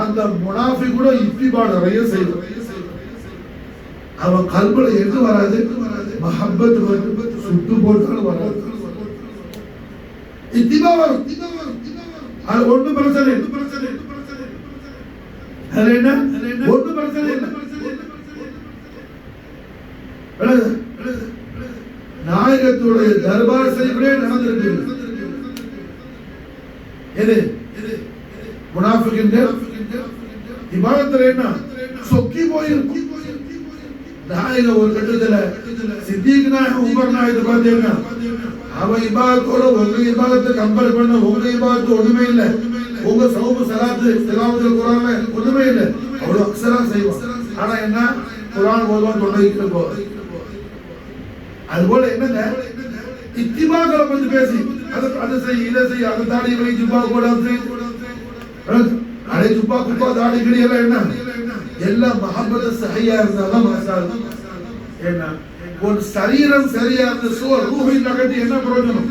அந்த முனாஃபிக் கூட இத்திபா நிறைய செய்வான். அவன் கல்புல எது வராது, மஹப்பத் வந்து சுட்டு போட்டாலும் வராது, இத்திபா வரும். அது ஒன்றும் பிரச்சனை இல்லை, அது என்ன ஒன்றும் பிரச்சனை இல்லை. நாயகத்துடைய தர்பார் செய்வதே நடந்திருக்கு. எது முனாஃபிகின் இபாதத்துல என்ன சொக்கி போயிருக்கும். நாயகம் ஒரு கட்டத்துல சித்திக் நாயகம் உமர் நாயகத்தை பார்த்தீங்கன்னா அவன் இபாதத்தோட உங்க இபாதத்தை கம்பேர் பண்ண உங்க இபாதத்து ஒண்ணுமே இல்லை, உங்க சௌபு சலாத்து திலாவத்துல் குர்ஆன்ல ஒண்ணுமே இல்லை, அவ்வளவு அக்ஸரா செய்வான். ஆனா என்ன குர்ஆன் ஓதுவான் தொண்டைக்கு போகுது. அதுபோல என்னங்க இத்திபாக்களை பத்தி பேசி அதை செய் இதை செய் அதை தாடி வை ஜுப்பா கூட அடே ஜுப்பா குப்பா தாடி கிடி எல்லாம் என்ன எல்லாம் மஹப்பத் சஹியா இருந்தாலும் என்ன ஒரு சரீரம் சரியா இருந்த சோல் ரூஹை நகட்டி என்ன பிரயோஜனம்?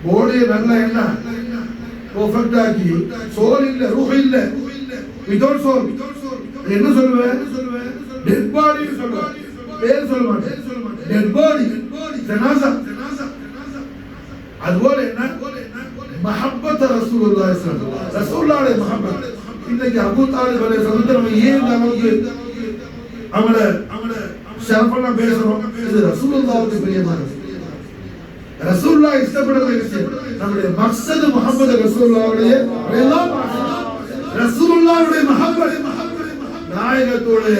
போடியை நல்லா என்ன பெர்ஃபெக்ட் ஆக்கி சோல் இல்ல ரூஹ் இல்ல வித்வுட் சோல் என்ன சொல்லுவேன்? டெட் பாடி சொல்லுவேன், பேர் சொல்ல மாட்டேன், டெட் பாடி ஜனாஸா. அதுபோல என்ன மஹப்பத் ரசூலுல்லாஹி ஸல்லல்லாஹு அலைஹி வஸல்லம், ரசூலுல்லாஹி மஹப்பத். இன்னைக்கு அபூ தாலிப் அலைஹிஸ்ஸலாம் ஏன் இந்த அளவுக்கு அவங்கள ஷரஃபெல்லாம் பேசுறோம்? இது ரசூலுல்லாஹ்வுக்கு பிரியமானது, ரசூலுல்லாஹ் இஷ்டப்படுற விஷயம். நம்முடைய மக்சது முஹம்மது ரசூலுல்லாஹ்வுடைய ரசூலுல்லாஹ்வுடைய மஹப்பத். நாயகத்துடைய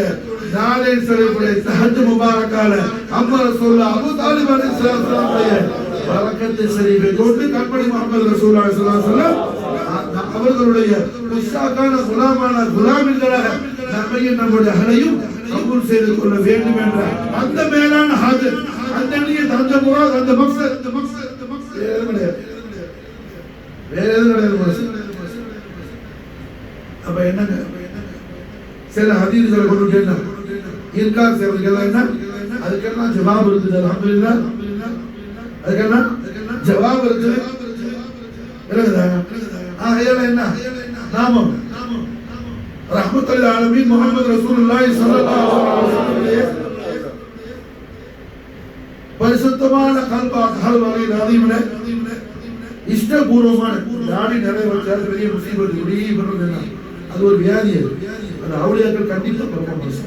நாளை ஷரீஃபுடைய தஹஜ் முபாரக்கால அம்மா ரசூலுல்லாஹ் அபூ தாலிப் அலைஹிஸ்ஸலாம் பரக்கத்து ஷரீஃபை கொண்டு கண்மணி முஹம்மது ரசூலுல்லாஹி ஸல்லல்லாஹு அலைஹி வஸல்லம் அவர்களுடைய உஸ்தாகான குலாமான குலாமின்களாக நம்மையும் நம்முடைய அகலையும் கபூல் செய்து கொள்ள வேண்டும் என்ற அந்த மேலான ஹாஜத், அந்த நியத், அந்த முராத், அந்த மக்சத் வேற எதுவும் கிடையாது. அப்ப என்னங்க சில ஹதீஸ்களை கொண்டு கேட்டாங்க, இன்கார் செய்வதற்கெல்லாம் என்ன அதுக்கெல்லாம் ஜவாப் இருக்குது. அல்ஹம்துலில்லாஹ் அதுக்கெல்லாம் ஜவாப் இருக்குது. என்ன நாமம் ரஹ்மத்துல் ஆலமீன் முஹம்மது ரசூலுல்லாஹி ஸல்லல்லாஹு அலைஹி வஸல்லம் பரிசுத்தமான கல்வாக அதீமன இஷ்டபூர்வமான தாடி நிறைய வச்சால் பெரிய முசீபத் இப்படி பண்ணுறது. அது ஒரு வியாதி, அது அவுலியாக்கள் கண்டிப்பா பர்ஃபார்மன்ஸ்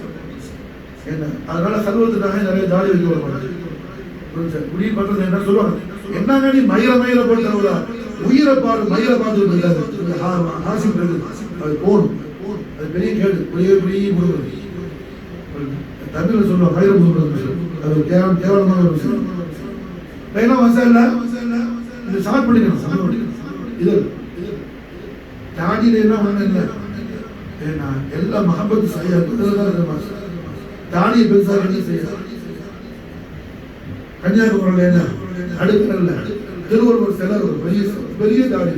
என்ன. அதனால கல்வத்துக்காக நிறைய தாடி வைக்க வர மாட்டேன். இப்படி பண்றது என்ன சொல்லுவாங்க, என்னங்க நீ மயில போட்டவரா உயிரை பாரு மயில பார்த்துட்டு இருக்காது ஆசிம் அது போகணும். அது பெரிய கேடு, பெரிய முருகன் தமிழ்ல சொல்லுவாங்க மயில முருகன். அது கேவலமான ஒரு விஷயம். என்ன மசாலா இது ஷார்ட் பண்ணிக்கணும். இது தாடியில என்ன ஒண்ணு இல்லை, ஏன்னா எல்லா மஹப்பத்து சரியா தாடியை பெருசாக என்ன செய்ய. கன்னியாகுமரியில் என்ன அடுக்கல திருவள்ளுவர் சிலர் ஒரு பெரிய தாடி,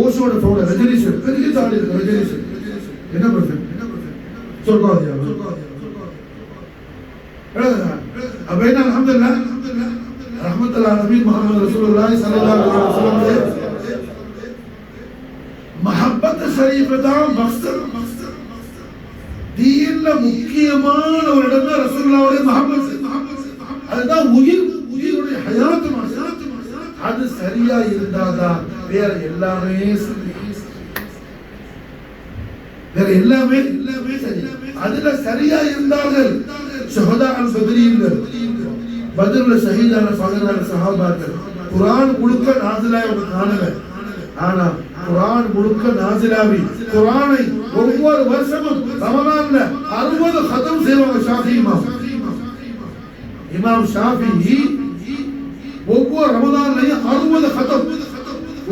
ஓஷோட தோட ரஜினிஷன் பெரிய தாடி இருக்கு. ரஜினிஷன் என்ன பிரச்சனை சொல்றாதியா அப்ப என்ன அல்ஹம்துலில்லாஹ் ரஹ்மத்துல் ஆலமீன் முஹம்மது ரசூலுல்லாஹி ஸல்லல்லாஹு அலைஹி வஸல்லம் மஹப்பத் ஷரீஃப் தான் மக்சத். தீன்ல முக்கியமான ஒரு இடம் தான் ரசூலுல்லாஹ்வுடைய மஹப்பத். அதுதான் உயிருடைய ஹயாத். அது சரியா இருந்தாதான் வேற எல்லாமே சரி. அதுல சரியா இருந்தார்கள் ஷஹதா அல் பத்ரீன்கள், பத்ர்ல ஷஹீதான பகரான சஹாபாக்கள். குர்ஆன் முழுக்க நாஸிலாவை காணல, ஆனா குர்ஆன் முழுக்க நாஸிலாவி குர்ஆனை ஒவ்வொரு வருஷமும் ரமலான்ல 60 खत्म செய்வாங்க. ஷாஃபி இமாம் ஷாஃபி ஒவ்வொரு ரமலான்லயும் 60 खत्म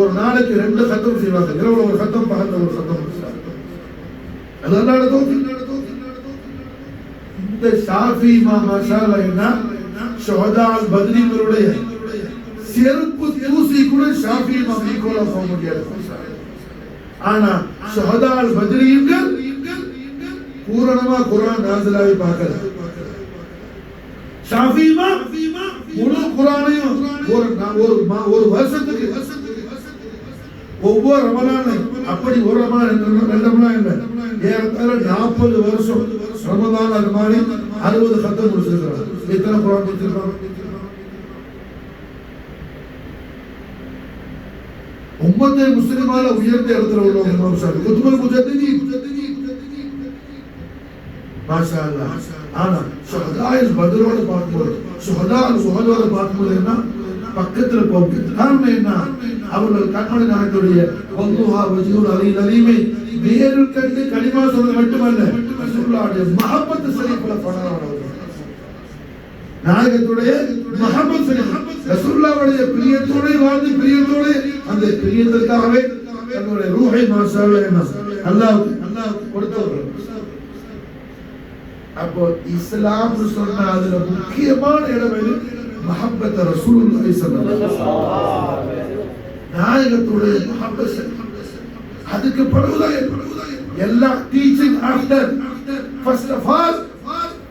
ஒரு நாளைக்கு 2 கத்தம் செய்வாங்க. இரவுல ஒரு கத்தம், பகல்ல ஒரு கத்தம். அது அல்லாஹ்வுடைய தௌஃபீக். இந்த ஷாஃபி இமாம் மாஷாஅல்லா என்ன ஷுஹதா அல் பத்ரீங்களுடைய செருப்பு தூசி கூட ஷாஃபி இமாம் ஈக்குவலா போக முடியாது. ஆனா ஷுஹதா அல் பத்ரீங்கள் பூரணமா குர்ஆன் நாஸிலாகி பார்க்கல. ஷாஃபி இமாம் முழு குர்ஆனையும் ஒரு வருஷத்துக்கு ஒவ்வொரு ரமலான், அப்படி ஒரு ரமலான் 2 ரமலான் இல்லை, ஏறத்தாழ 40 வருஷம் ரமலான் அது மாதிரி 60 கத்தம் முடிச்சிருக்கிறாங்க. எத்தனை குர்ஆன் முடிச்சிருக்காங்க? உம்மத்தை முஸ்லிமால உயர்ந்த இடத்துல உள்ளவங்க இமாம் ஷாஃபி குதுபுல் முஜத்திதீன் மாஷா அல்லாஹ். ஆனா ஷுஹதாயில் பத்ரோட பார்க்கும்போது, ஷுஹதால் சுஹதோட பார்க்கும்போது என்ன பக்கத்துல போகுது. காரணம் என்ன? அவர்கள் கண்மணி நாயகத்துடைய வல்லுஹா வஜ்ஹுல் அலீல் அலீமை நேரில் கண்டு கலிமா சொல்றது மட்டுமல்ல, ரசூலுல்லாஹ்வுடைய மஹப்பத் ஷரீஃப்ல பணானவர்கள். நாயகத்துடைய மஹப்பத் ஷரீஃப், ரசூலுல்லாஹ்வுடைய பிரியத்தோட வாழ்ந்து பிரியத்தோட அந்த பிரியத்திற்காகவே தன்னுடைய ரூஹை மாஷா அல்லாஹ் அல்லாஹ் கொடுத்தவர்கள். அப்போ இஸ்லாம் சொன்ன அதுல முக்கியமான இடம் எது? மஹப்பத் ரசூலுல்லாஹி ஸல்லல்லாஹு அலைஹி வஸல்லம். நாயகத்துடைய மஹப்பத். அதுக்கு பிறகுதான் எல்லா teaching after first of all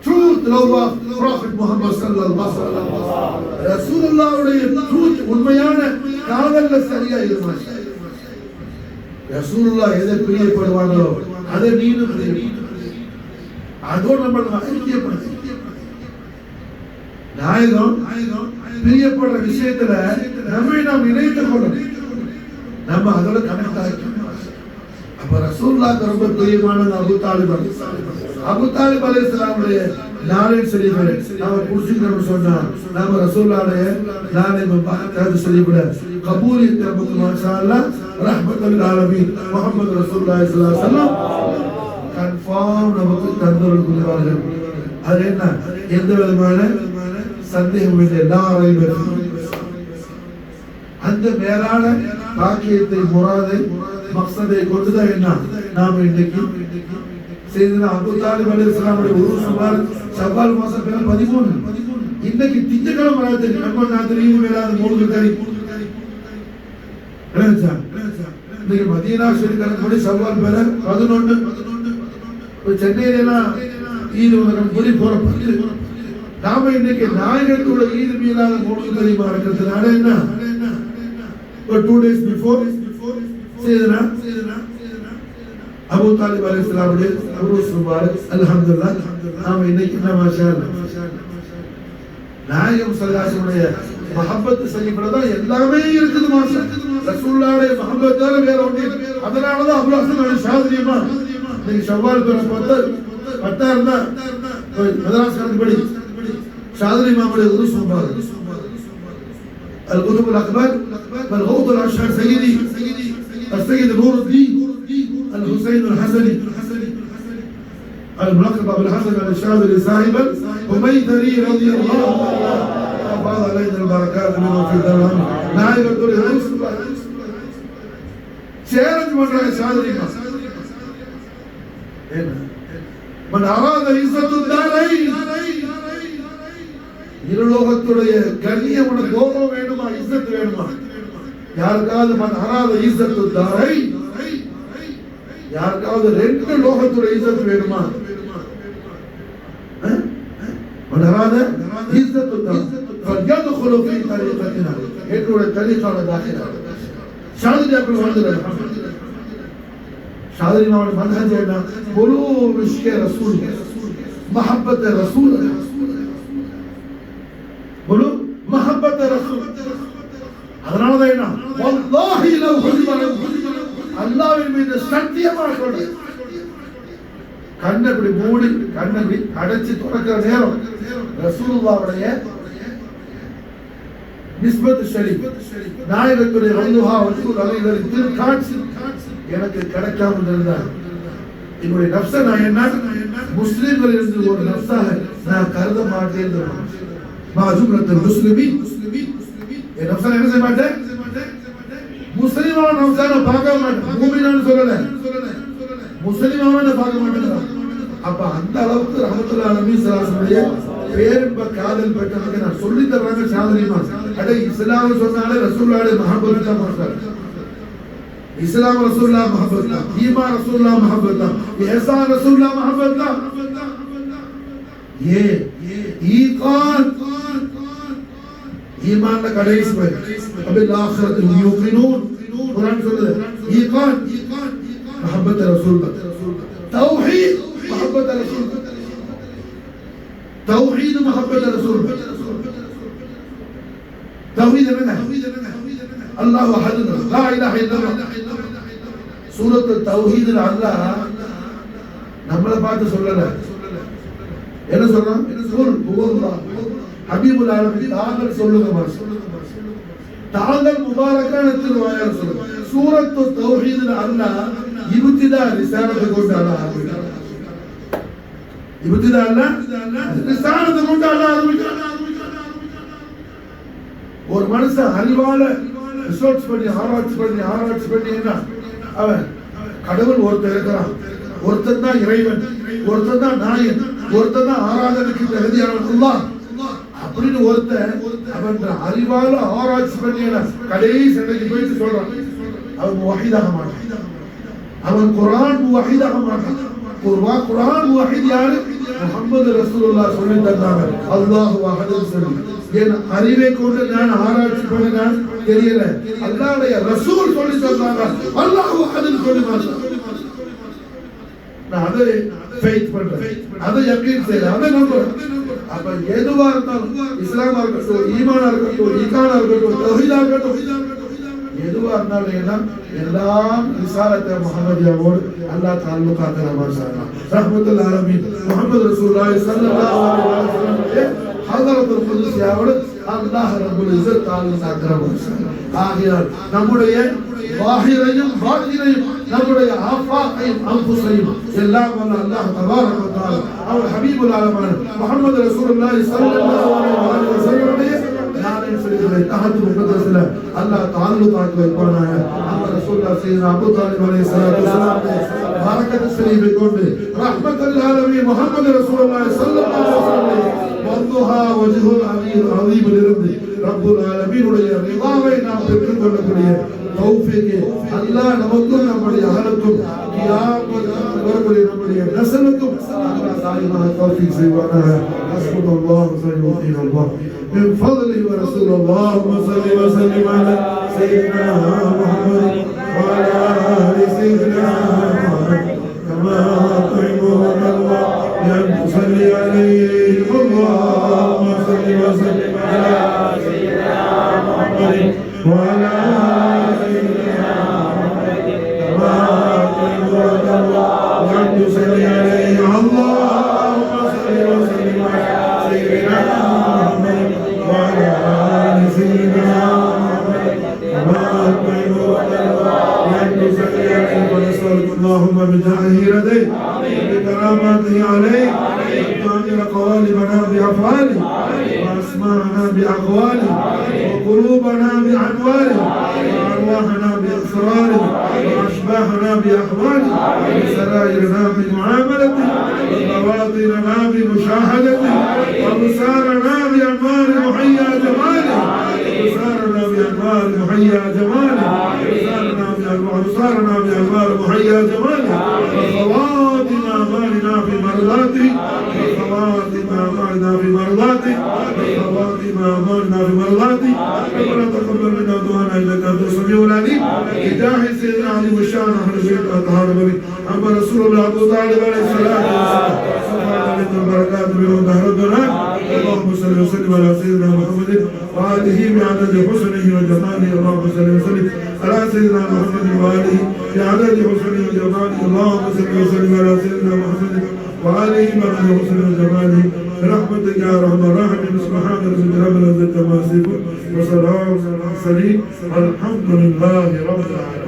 truth love of prophet Muhammad ஸல்லல்லாஹு அலைஹி வஸல்லம். ரசூலுல்லாஹ்வுடைய ட்ரூத் உண்மையான காதல்ல சரியா இருமா. ரசூலுல்லாஹ் எதை பிரியப்படுவாங்களோ அதை நீனும் பிரியப்படு. அதோடு நம்ம ஐக்கியப்படுது. நாயகம் பிரியப்படுற விஷயத்துல நம்மை நாம் இணைத்துக் கொள்ளணும். நம்ம அதோட கனெக்ட் ஆகிக்கணும். அப்ப ரசூலுல்லாஹ்க்கு ரொம்ப பிரியமானது அபூ தாலிப். அபூ தாலிப் அலைஹிஸ்ஸலாமுடைய நாலேஜ் ஷரீஃபை நாம புடிச்சிக்கணும்னு சொன்னா நாம ரசூலுல்லாஹ்வுடைய நாலேஜ் முபாரக் ஷரீஃப்ல கபூலியத் நமக்கு மாஷா அல்லாஹ் ரஹ்மத்துல் ஆலமீன் முஹம்மது ரசூலுல்லாஹி ஸல்லல்லாஹு அலைஹி வஸல்லம் கன்ஃபார்ம் நமக்கு தந்தருள் புரிவார்கள். அது என்ன? எந்த விதமான சந்தேகம் இல்லை. அந்த மேலான பாக்கியத்தை, முராதை, மக்சதை கொண்டுதான் என்ன நாம இன்னைக்கு செய்தனா அபூ தாலிப் அலைஹிஸ்ஸலாமுடைய உருஸ் முபாரக் ஷவ்வால் மாசம் 13. இன்னைக்கு திங்கட்கிழமை ராத்திரி நம்ம நாட்டில் ஈத் மேலாத மூணு கறி இன்னைக்கு மதீனா ஷரீஃப் படி ஷவ்வால் 11. சென்னையில ஈது கூடி போற 10. நாம இன்னைக்கு நாயகத்தோட ஈது மீலாத மூணு கலிமா இருக்கிறதுனால என்ன ஒரு 2 days before செய்தனா அபூ தாலிப் அலைஹிஸ்ஸலாமுடைய உருஸ் முபாரக் அல்ஹம்துலில்லாஹ். நாம இன்னைக்கு என்ன மாஷா அல்லாஹ் நாயகம் ஸல்லல்லாஹு அலைஹி வஸல்லம் மஹப்பத் ஷரீஃப்ல தான் எல்லாமே இருக்குது மாஷா. ரசூலுல்லாஹ்வுடைய மஹப்பத்தால வேற ஒண்ணு. அதனால தான் அபூ ஹஸன் ஷாதிலிமா இன்னைக்கு ஷவ்வால் 10 இருந்தா மதரசா கணக்குப்படி ஷாதிலி இமாமுடைய உருஸ் முபாரக் الكتب الأكبر والغوث الأشهر سيدي السيد نور الدين الحسين الحسني الملقب بالحسن الشاذلي صاحبا وميدري رضي الله أفاض علينا البركات منه في الدرهم نائب الدولي رئيس الله شيرج مرة شاذلي من أراد عزة الدارين இருலோகத்துடைய கண்ணியமான கௌரவம் வேணுமா, இஸ்ஸத் வேணுமா? யாருக்காவது மன் அராத இஸ்ஸத்து தாரை, யாருக்காவது 2 லோகத்துடைய இஸ்ஸத் வேணுமா? மன் அராத இஸ்ஸத்து தாரை ஃபயதுகுலு ஃபீ தரீகத்தினா, என்னுடைய தரீகால தாখিলা. ஷாதிலி அப்படி வாழ்ந்துறாங்க. ஷாதிலி மாவுடைய மன்ஹஜ் என்ன? குலு இஷ்கே ரசூல், மஹப்பத் ரசூல், குலு மஹப்பத் ரசூல். அதனால தான் என்ன வல்லாஹி லவ் ஹுதிபன, அல்லாஹ்வின் மீது சத்தியமாக சொல்றேன். கண்ணை இப்படி மூடி கண்ணை இப்படி அடைச்சு திறக்கிற நேரம் ரசூலுல்லாஹ்வுடைய நிஸ்பத் ஷரீஃப் நாயகத்துடைய வல்லுஹா வஜ்ஹுல் அலைஹி திருக்காட்சி எனக்கு கிடைக்காமல் இருந்தார். என்னுடைய நஃப்ஸை நான் என்ன முஸ்லிம்கள் இருந்து ஒரு நஃப்ஸாக நான் கருத மாட்டேன். மாஜும்ரத்துல் முஸ்லிமீன், என் நஃப்ஸை என்ன செய்ய மாட்டேன்? முஸ்லிம் முஸ்லிமான ரம்ஜானை பார்க்க மாட்டேன், மூமினான்னு சொல்லல, முஸ்லிமாவே பார்க்க மாட்டேங்கிறான். அப்ப அந்த அளவுக்கு ரஹ்மத்துல் ஆலமீன் ஸல்லல்லாஹு பேரின்ப காதல் பெற்றவங்க நான் சொல்லி தர்றாங்க சாதனைமா. அட இஸ்லாம் சொன்னாலே ரசூலுல்லாஹி முஹப்பத் தான் மாஸ்டர். இஸ்லாம் ரசூலுல்லாஹ் முஹப்பத் தான், ஈமான் ரசூலுல்லாஹ் முஹப்பத் தான், இஹ்சான் ரசூலுல்லாஹ் முஹப்பத் தான். ये ईकान ईमान का कड़ेस में अबे आखिरत युकिनून कुरान சொல்லுது ईकान मोहब्बत रसूल तौहीद मोहब्बत रसूल तौहीद मोहब्बत रसूल तौहीद में अल्लाह अहद ला इलाहा इल्लल्लाह सूरत तौहीद अल्लाह நம்மள பார்த்து சொல்லல, என்ன சொல்றான்? குல் ஹுவல்லாஹ் ஹபீபுல் ஆலமீன் தாங்கள் சொல்லுங்க மாஷா, தாங்கள் முபாரக்கான திருவாயால் சொல்லுங்க. சூரத் தௌஹீத் அல்லாஹ் இப்திதா ரிசாலத்தை கொண்டு அல்லாஹ் ஆரம்பிக்கிறார். இப்திதா அல்லாஹ் ரிசாலத்தை கொண்டு அல்லாஹ் ஆரம்பிக்கிறார். ஒரு மனுஷன் அறிவால ரிசர்ச் பண்ணி ஆராய்ச்சி பண்ணி என்ன அவன் கடவுள் ஒருத்தர் இருக்கிறான், ஒருத்தன் தான் இறைவன், ஒருத்தன் தான் நாயன், ஒருத்தன் தான் ஆராதனைக்கு தகுதியானவன் அல்லாஹ் அப்படின்னு ஒருத்தன் அவன் அறிவால ஆராய்ச்சி பண்ணி கடைசி சண்டைக்கு போயிட்டு சொல்றான். அவன் முவஹிதாக மாட்டான், அவன் குர்ஆன் முவஹிதாக மாட்டான். குர்ஆன் முவஹித் யாரு? முஹம்மது ரசூலுல்லாஹ் சொல்லி தந்தாங்க. அல்லாஹு அஹத் சொல்லி என் அறிவை கொண்டு நான் ஆராய்ச்சி பண்ண தெரியல, அல்லாஹ்வுடைய ரசூல் சொல்லி தந்தாங்க. அல்லாஹு அஹத் சொல்லி மாட்டான். நான் அதை ஃபெய்த் பண்றேன், அதை யக்கீன் செய்றேன், அதை நம்புறேன். அப்ப எதுவா இருந்தாலும் இஸ்லாமா இருக்கட்டும், ஈமானா இருக்கட்டும், ஈகானா இருக்கட்டும், தௌஹீதா இருக்கட்டும், எதுவா இருந்தாலும் எல்லாம் ரிசாலத்தை முஹம்மதியாவோடு அல்லாஹ் தால்லுகாத்த மாஷாஅல்லாஹ். ரஹ்மத்துல் ஆலமீன் முஹம்மது ரசூலுல்லாஹி ஸல்லல்லாஹு அலைஹி வஸல்லம் ஹதரத்துல் குத்ஸியாவோடு அல்லாஹ் ரப்பல் இஸ்ஸத் தால்லுகாத்த மாஷாஅல்லாஹ். ஆகையால் நம்முடைய வாஹிரையும் பாத்தினையும் நம்முடைய ஆஃபாக்கையும் அன்ஃபுஸையும் எல்லாம் வல்ல அல்லாஹ் தபாரக வ தஆலா அவர் ஹபீபுல் ஆலமீன் முஹம்மது ரசூலுல்லாஹி ஸல்லல்லாஹு அலைஹி வஸல்லம் நாளை சொல்லுகிற தஹத்து முகத்தஸில அல்லாஹ் தால்லுகாத் வைப்பானாக. அந்த ரசூலுல்லாஹ் சையதுனா அபூ தாலிப் அலைஹிஸ்ஸலாத்து வஸலாம் பரக்கத் ஷரீஃபை கொண்டு ரஹ்மத்துல் ஆலமீன் முஹம்மது ரசூலுல்லாஹி ஸல்லல்லாஹு அலைஹி வஸல்லம் வதுஹா வஜ்ஹுல் அலீம் இருந்து ரப்புல் ஆலமீன் உடைய ரிதாவை நாம் பெற்றுக் கொள்ளக்கூடிய தௌஃபீக் அல்லாஹ் நமக்கும் நம்முடைய அஹலுக்கும் கியாமத் வரக்கூடிய நம்முடைய நஸ்லுக்கும் அல்லாஹ் தாயிமான தௌஃபீக் செய்வானாக. ஹஸ்புனல்லாஹு வ நிஅமல் வக்கீல் من فضله ورسول الله صلى وسلم على سيدنا محمد وعلى آل سيدنا محمد كما تحبون الله أن تصلي عليه. اللهم صل وسلم على سيدنا محمد وعلى آل سيدنا محمد كما تحبون الله أن تصلي عليه. اللهم صل وسلم على سيدنا محمد وعلى آل سيدنا محمد كما تحبون الله أن تصلي عليه. ونسألك اللهم بجاهه لديه وبكراماته عليه أن تعمل قوالبنا بأفعاله وأسماعنا بأقواله وقلوبنا بأقواله وأرواحنا بأسراره وأشباحنا بأحواله وسرائرنا بمعاملته وبواطننا بمشاهدته وأبصارنا بأنوار محيا جماله وأبصارنا بأنوار محيا جماله وأبصارنا بأنوار محيا جماله وخواتم أعمالنا في مرضاته وخواتم أعمالنا في مرضاته وخواتم أعمالنا في مرضاته. ربنا تقبل منا دعاءنا إنك أنت السميع العليم. بجاه سيدنا علي وشان أهل البيت الطاهر النبي أما رسول الله أبو طالب عليه الصلاة والسلام سبحان البركات منه دهر الدنيا. اللهم صل وسلم على سيدنا محمد وآله بعدد حسنه وجماله. اللهم صل وسلم على سيدنا محمد وآله بعدد حسنه وجماله. اللهم صل وسلم على سيدنا محمد وآله بعدد حسنه وجماله برحمتك يا أرحم الراحمين. سبحان ربك رب العزة عما يصفون وسلام على المرسلين والحمد لله رب العالمين.